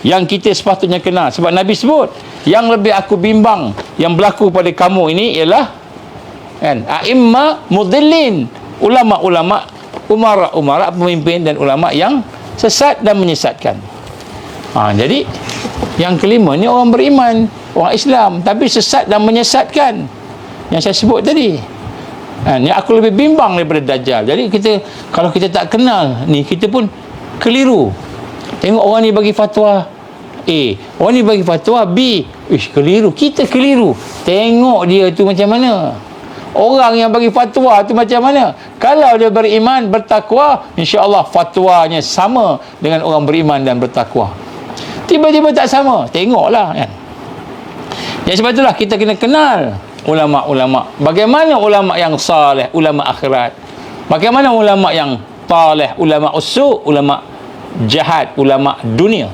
yang kita sepatutnya kenal. Sebab Nabi sebut, yang lebih aku bimbang yang berlaku pada kamu ini ialah kan, a'imma mudillin, ulama-ulama, umara pemimpin dan ulama yang sesat dan menyesatkan. Jadi yang kelima ni orang beriman, orang Islam, tapi sesat dan menyesatkan, yang saya sebut tadi. Yang aku lebih bimbang daripada Dajjal. Jadi kalau kita tak kenal ni, kita pun keliru. Tengok orang ni bagi fatwa A, orang ni bagi fatwa B, keliru, kita keliru. Tengok dia tu macam mana, orang yang bagi fatwa tu macam mana. Kalau dia beriman, bertakwa, insya-Allah fatwanya sama dengan orang beriman dan bertakwa. Tiba-tiba tak sama, tengoklah kan. Jadi sebab itulah kita kena kenal ulama-ulama. Bagaimana ulama yang saleh, ulama akhirat, bagaimana ulama yang taleh, ulama usu', ulama jahat, ulama dunia.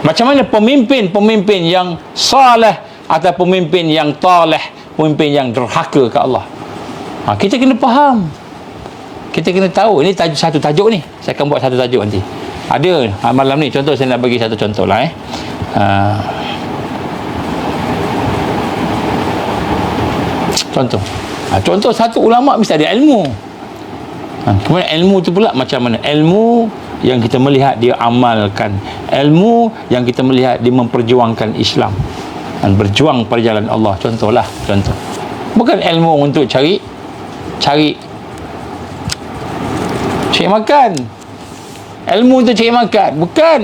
Macam mana pemimpin yang saleh atau pemimpin yang taleh, pemimpin yang derhaka ke Allah. Kita kena faham, kita kena tahu. Ini satu tajuk ni, saya akan buat satu tajuk nanti. Ada malam ni, contoh saya nak bagi satu contoh lah contoh satu ulama mesti ada ilmu. Kemudian ilmu tu pula macam mana? Ilmu yang kita melihat dia amalkan, ilmu yang kita melihat dia memperjuangkan Islam dan berjuang pada jalan Allah. Contoh bukan ilmu untuk cari makan, ilmu untuk cari makan, bukan.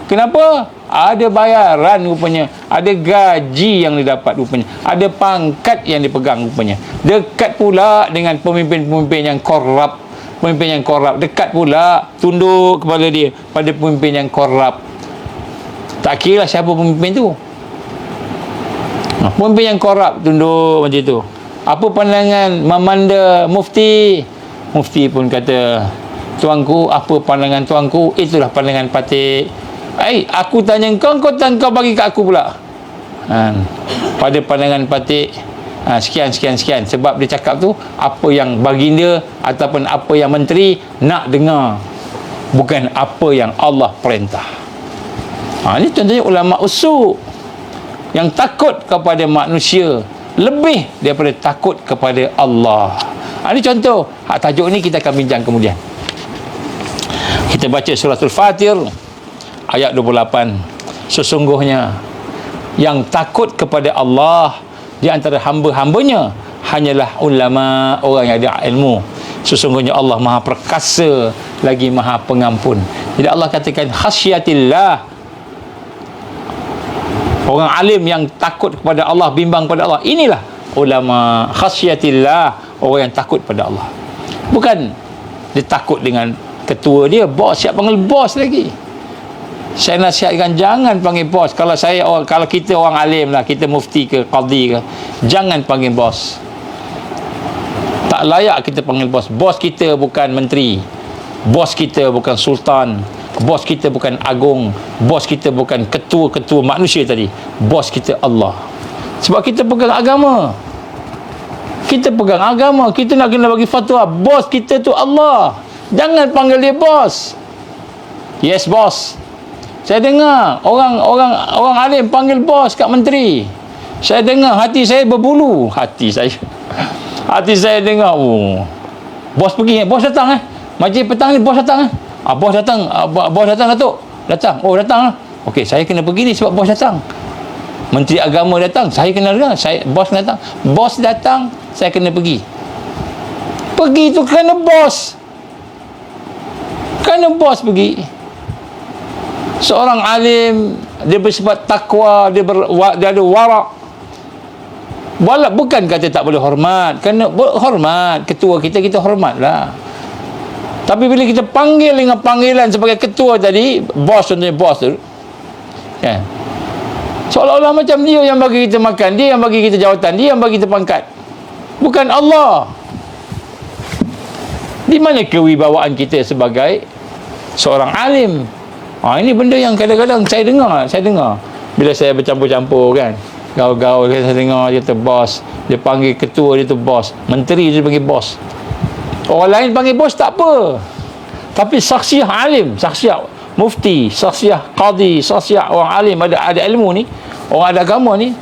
Kenapa? Ada bayaran rupanya, ada gaji yang didapat rupanya, ada pangkat yang dipegang rupanya. Dekat pula dengan pemimpin-pemimpin yang korup, dekat pula tunduk kepada dia, pada pemimpin yang korup. Tak kira siapa pemimpin tu. Pemimpin yang korup tunduk macam tu. Apa pandangan Mamanda Mufti? Mufti pun kata, tuanku, apa pandangan tuanku? Itulah pandangan Patik. Aku tanya kau bagi kat aku pula. Pada pandangan Patik, sekian. Sebab dia cakap tu apa yang baginda ataupun apa yang menteri nak dengar, bukan apa yang Allah perintah. Ini contohnya ulama usul yang takut kepada manusia lebih daripada takut kepada Allah. Ini contoh. Tajuk ni kita akan bincang kemudian. Kita baca suratul Fatir ayat 28. Sesungguhnya yang takut kepada Allah di antara hamba-hambanya hanyalah ulama, orang yang ada ilmu. Sesungguhnya Allah Maha Perkasa lagi Maha Pengampun. Jadi Allah katakan khasyatillah, orang alim yang takut kepada Allah, bimbang pada Allah. Inilah ulama. Khasyatillah, orang yang takut pada Allah. Bukan dia takut dengan ketua dia, bos, siap panggil bos lagi. Saya nasihatkan jangan panggil bos. Kalau kita orang alim lah, kita mufti ke qadi ke, jangan panggil bos. Tak layak kita panggil bos. Bos kita bukan menteri, bos kita bukan sultan, bos kita bukan agung, bos kita bukan ketua-ketua manusia tadi. Bos kita Allah. Sebab kita pegang agama. Kita pegang agama, kita nak kena bagi fatwa. Bos kita tu Allah. Jangan panggil dia bos. Yes, bos. Saya dengar orang alim panggil bos kat menteri. Saya dengar, hati saya berbulu. Hati saya dengar, bos pergi, bos datang majlis petang ni, bos datang bos datang Datuk. Datang. Oh, datang lah. Okey, saya kena pergi ni sebab bos datang. Menteri Agama datang, saya kena dengar. Bos datang. Bos datang, saya kena pergi. Pergi tu kerana bos. Kerana bos pergi. Seorang alim, dia bersifat takwa, dia ada warak. Bukan kata tak boleh hormat, kena hormat ketua kita hormatlah. Tapi bila kita panggil dengan panggilan sebagai ketua tadi, bos, contohnya bos tu kan, seolah-olah macam dia yang bagi kita makan, dia yang bagi kita jawatan, dia yang bagi kita pangkat, bukan Allah. Di mana kewibawaan kita sebagai seorang alim? Ini benda yang kadang-kadang saya dengar bila saya bercampur-campur kan, gaul-gaul, saya dengar dia tu bos, dia panggil ketua dia tu bos, menteri dia panggil bos, orang lain panggil bos tak apa, tapi saksiah alim, saksiah mufti, saksiah qadi, saksiah orang alim, ada ilmu ni, orang ada agama ni,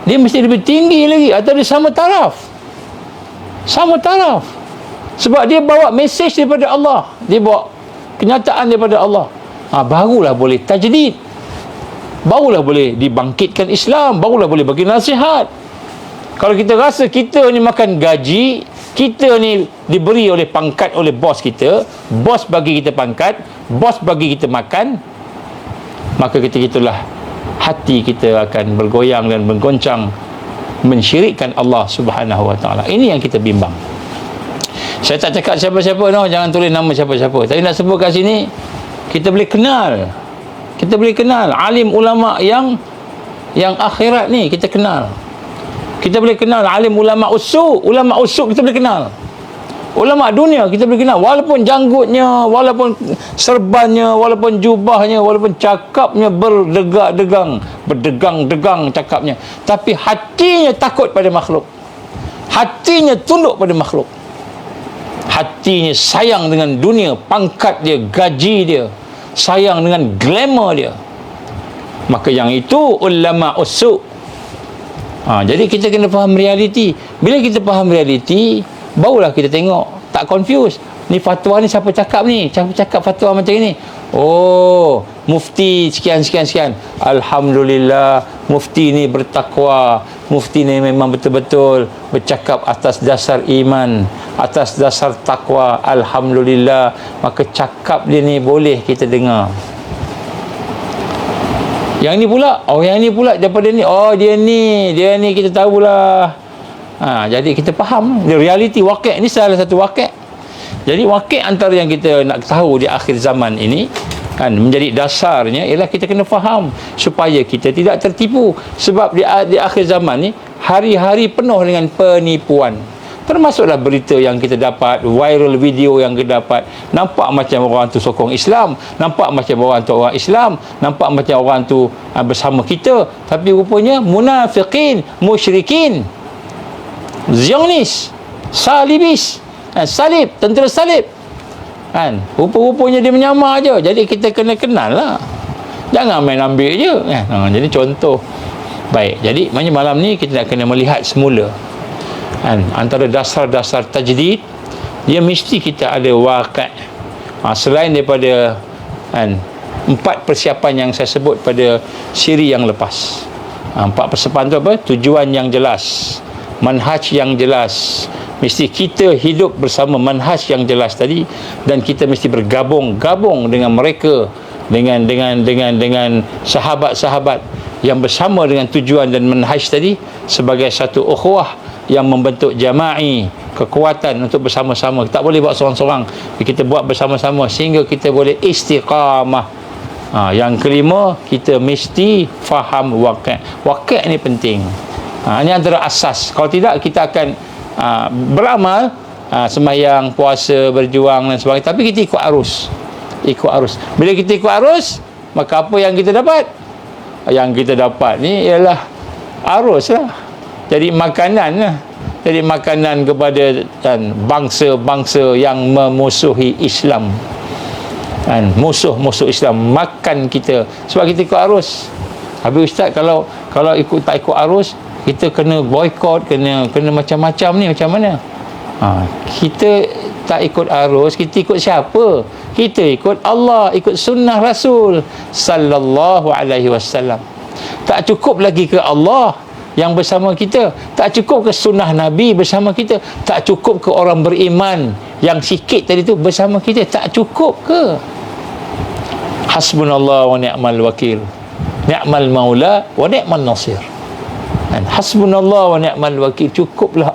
dia mesti lebih tinggi lagi, atau dia sama taraf, sebab dia bawa mesej daripada Allah, dia bawa kenyataan daripada Allah. Barulah boleh tajdid, barulah boleh dibangkitkan Islam, barulah boleh bagi nasihat. Kalau kita rasa kita ni makan gaji, kita ni diberi oleh pangkat oleh bos kita, bos bagi kita pangkat, bos bagi kita makan, maka ketika itulah hati kita akan bergoyang dan bergoncang mensyirikkan Allah Subhanahu Wa Taala. Ini yang kita bimbang. Saya tak cakap siapa-siapa, jangan tulis nama siapa-siapa. Tapi nak sebut kat sini, kita boleh kenal alim ulama yang akhirat ni, kita kenal. Kita boleh kenal alim ulama usuk kita boleh kenal. Ulama dunia kita boleh kenal, walaupun janggutnya, walaupun serbannya, walaupun jubahnya, walaupun cakapnya berdegang cakapnya, tapi hatinya takut pada makhluk, hatinya tunduk pada makhluk, hatinya sayang dengan dunia, pangkat dia, gaji dia, sayang dengan glamour dia. Maka yang itu ulama usuk. Jadi kita kena faham realiti. Bila kita faham realiti, barulah kita tengok, tak confuse. Ni fatwa ni siapa cakap ni? Siapa cakap fatwa macam ni? Oh, mufti sekian. Alhamdulillah, mufti ni bertakwa. Mufti ni memang betul-betul bercakap atas dasar iman, atas dasar takwa. Alhamdulillah, maka cakap dia ni boleh kita dengar. Yang ni pula daripada ni, dia ni kita tahulah. Jadi kita faham dia realiti waqi'. Ini salah satu waqi'. Jadi waqi' antara yang kita nak tahu di akhir zaman ini kan, menjadi dasarnya ialah kita kena faham supaya kita tidak tertipu. Sebab di akhir zaman ni hari-hari penuh dengan penipuan. Termasuklah berita yang kita dapat, viral video yang kita dapat, nampak macam orang tu sokong Islam, nampak macam orang tu orang Islam, nampak macam orang tu bersama kita, tapi rupanya munafiqin, musyrikin, Zionis, salibis, salib, tentera salib kan, rupa-rupanya dia menyamar je. Jadi kita kena kenal lah, jangan main ambil je kan. Jadi contoh baik. Jadi malam ni kita nak kena melihat semula kan, antara dasar-dasar tajdid, dia mesti kita ada waqi'. Selain daripada kan, 4 persiapan yang saya sebut pada siri yang lepas. 4 persiapan tu apa? Tujuan yang jelas, manhaj yang jelas. Mesti kita hidup bersama manhaj yang jelas tadi, dan kita mesti bergabung dengan mereka, dengan sahabat-sahabat yang bersama dengan tujuan dan manhaj tadi, sebagai satu ukhuwah yang membentuk jama'i, kekuatan untuk bersama-sama. Tak boleh buat seorang-seorang, kita buat bersama-sama sehingga kita boleh istiqamah. Yang kelima, kita mesti faham waqi'. Waqi' ni penting. Ini antara asas. Kalau tidak, kita akan beramal, sembahyang, puasa, berjuang dan sebagainya, tapi kita ikut arus. Bila kita ikut arus, maka apa yang kita dapat? Yang kita dapat ni ialah arus lah. Jadi makanan lah. Jadi makanan kepada bangsa-bangsa yang memusuhi Islam. Musuh Islam makan kita sebab kita ikut arus. Habis ustaz, kalau tak ikut arus, kita kena boykot, kena macam-macam ni, macam mana? Kita tak ikut arus, kita ikut siapa? Kita ikut Allah, ikut sunnah Rasul sallallahu alaihi wasallam. Tak cukup lagi ke Allah yang bersama kita, tak cukup ke sunnah Nabi bersama kita, tak cukup ke orang beriman yang sikit tadi tu bersama kita, tak cukup ke? Hasbunallah wa ni'mal wakil, ni'mal maula wa ni'mal nasir. Hasbunallah wa ni'mal wakil, cukuplah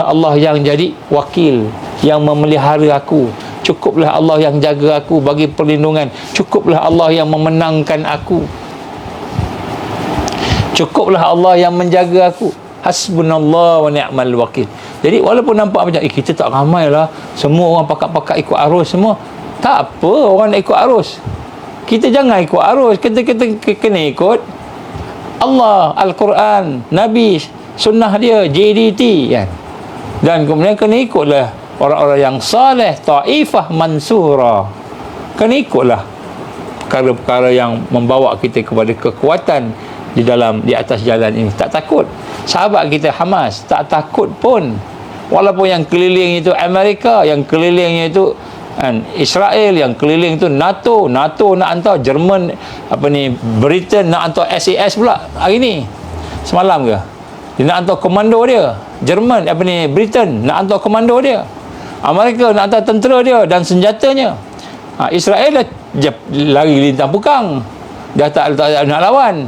Allah yang jadi wakil, yang memelihara aku. Cukuplah Allah yang jaga aku, bagi perlindungan. Cukuplah Allah yang memenangkan aku. Cukuplah Allah yang menjaga aku. Hasbunallah wa ni'mal wakil. Jadi walaupun nampak macam kita tak ramai lah, semua orang pakat-pakat ikut arus semua, tak apa orang nak ikut arus. Kita jangan ikut arus, kita kena ikut Allah, Al-Quran, Nabi, sunnah dia, JDT kan. Dan kemudian kena ikutlah orang-orang yang saleh, taifah mansura. Kena ikutlah perkara-perkara yang membawa kita kepada kekuatan di atas jalan ini. Tak takut. Sahabat kita Hamas tak takut pun, walaupun yang keliling itu Amerika, yang kelilingnya itu Israel, yang keliling itu NATO nak hantar Jerman, Britain nak hantar SAS pula hari ni, semalam ke dia nak hantar komando dia, Jerman Britain nak hantar komando dia, Amerika nak hantar tentera dia dan senjatanya. Israel dah lari lintang pukang, dah tak nak lawan.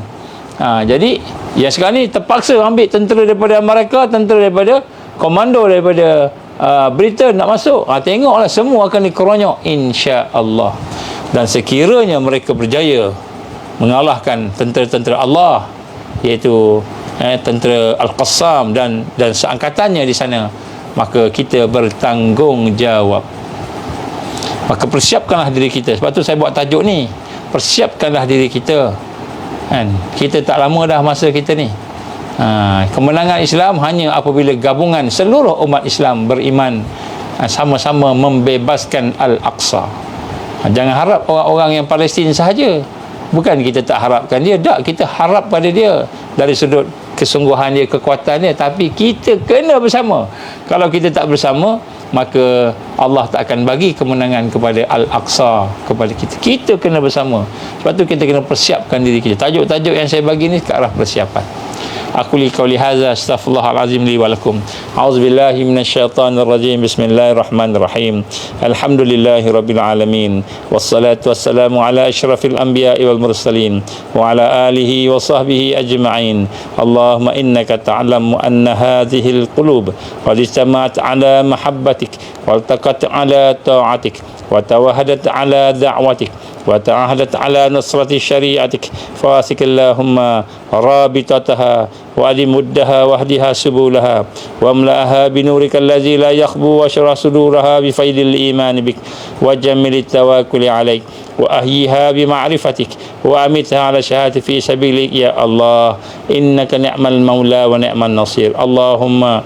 Jadi yang sekarang ni terpaksa ambil tentera daripada Amerika, tentera daripada komando daripada Britain nak masuk. Tengoklah, semua akan dikeronyok insya-Allah. Dan sekiranya mereka berjaya mengalahkan tentera-tentera Allah, iaitu tentera Al-Qassam dan seangkatannya di sana, maka kita bertanggungjawab. Maka persiapkanlah diri kita. Sebab tu saya buat tajuk ni, persiapkanlah diri kita. Kita tak lama dah masa kita ni. Kemenangan Islam hanya apabila gabungan seluruh umat Islam beriman sama-sama membebaskan Al-Aqsa. Jangan harap orang-orang yang Palestin sahaja. Bukan kita tak harapkan dia, tak, kita harap pada dia dari sudut kesungguhan dia, kekuatan dia, tapi kita kena bersama. Kalau kita tak bersama, maka Allah tak akan bagi kemenangan kepada Al-Aqsa kepada kita. Kita kena bersama. Sebab tu kita kena persiapkan diri kita. Tajuk-tajuk yang saya bagi ni ke arah persiapan. Aku li qauli hadza astaghfirullahalazim li wa lakum. A'udzubillahi minasyaitonir rajim. Bismillahirrahmanirrahim. Alhamdulillahirabbil alamin. Wassalatu wassalamu ala asyrafil anbiya'i wal mursalin wa ala alihi wa sahbihi ajma'in. Allahumma innaka ta'lamu anna hadhil qulub qad ijtama'at ala mahabbatik wa altaqat ala ta'atik wa tawahadat ala da'watik wa ta'ahadat ala nasrati syari'atik fasik Allahumma rabitataha wa adimuddaha wahdiha subulaha wa amla'aha binurika allazi la yakhbu wa syarah suduraha bifaidil iman bik wa jammilit tawakkuli alaik wa ahyiha bima'rifatik wa amitha ala syahadati fi sabilik ya Allah innaka ni'mal maula wa ni'man nasir. Allahumma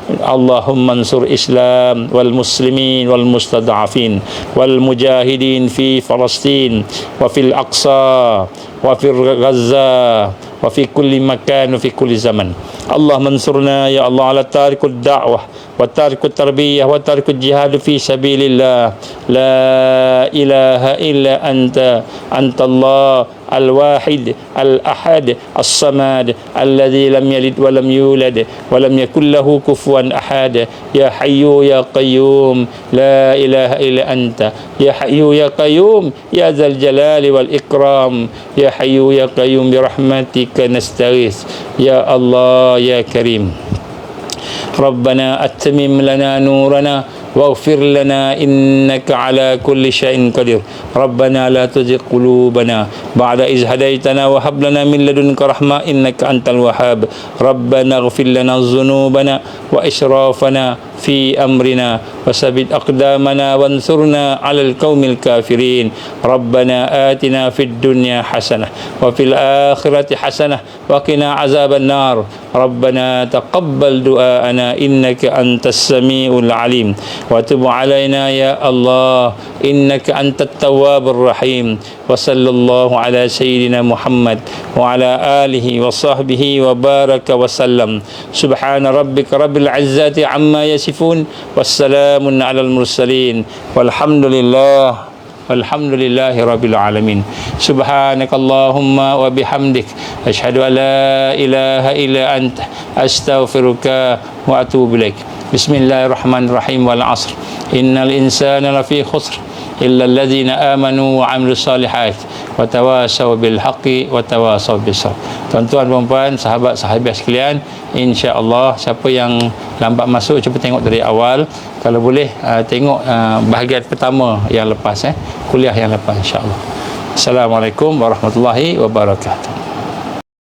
ansur Islam wal muslimin wal mustad'afin wal mujahidin fi Palestin wa fil Aqsa wa fi Gaza wa fi kulli makan wa fi kulli zaman. Allahumma ansurna ya Allah ala tarikud da'wah wa tarikut tarbiyah wa tarikut jihad fi sabilillah. La ilaha illa anta Allah al-wahid al-ahad as-samad alladhi lam yalid wa lam yulad wa lam yakul lahu kufuwan ahad. Ya hayyu ya qayyum la ilaha illa anta ya hayyu ya qayyum ya dzal jalali wal ikram. Ya hayyu ya qayyum bi rahmatika nastaghits ya Allah ya karim. Rabbana atmim lana nurana waghfir lana innaka ala kulli syai'in qadir. Rabbana la tuzigh qulubana ba'da iz hadaitana wa hab lana min ladunka rahmah innaka antal wahhab. Rabbana ighfir lana dhunubana wa israfana fi amrina wasabbit aqdamana wansurna 'alal qaumil kafirin. Rabbana atina fid dunya hasanah wa fil akhirati hasanah wa qina azaban nar. Rabbana taqabbal du'aana innaka antas samiul alim wa tub 'alaina ya Allah innaka antat tawwabur rahim. Wa sallallahu ala sayyidina Muhammad wa ala alihi wa sahbihi wa baraka wa sallam. Subhana rabbika rabbil izzati amma yasifun wassalamun alal mursalin walhamdulillahi rabbil alamin. Subhanakallahumma wa bihamdik asyhadu an la ilaha illa anta astaghfiruka wa atubu ilaik. Bismillahirrahmanirrahim. Wal 'asr innal insana lafi khusr illa alladzina amanu wa 'amilus solihat wa tawasaw bil haqqi wa tawasaw bis sabr. Tuan-tuan, puan-puan, sahabat-sahabat sekalian, insya-Allah siapa yang lambat masuk cuba tengok dari awal, kalau boleh tengok bahagian pertama yang lepas kuliah yang lepas, insya-Allah. Assalamualaikum warahmatullahi wabarakatuh.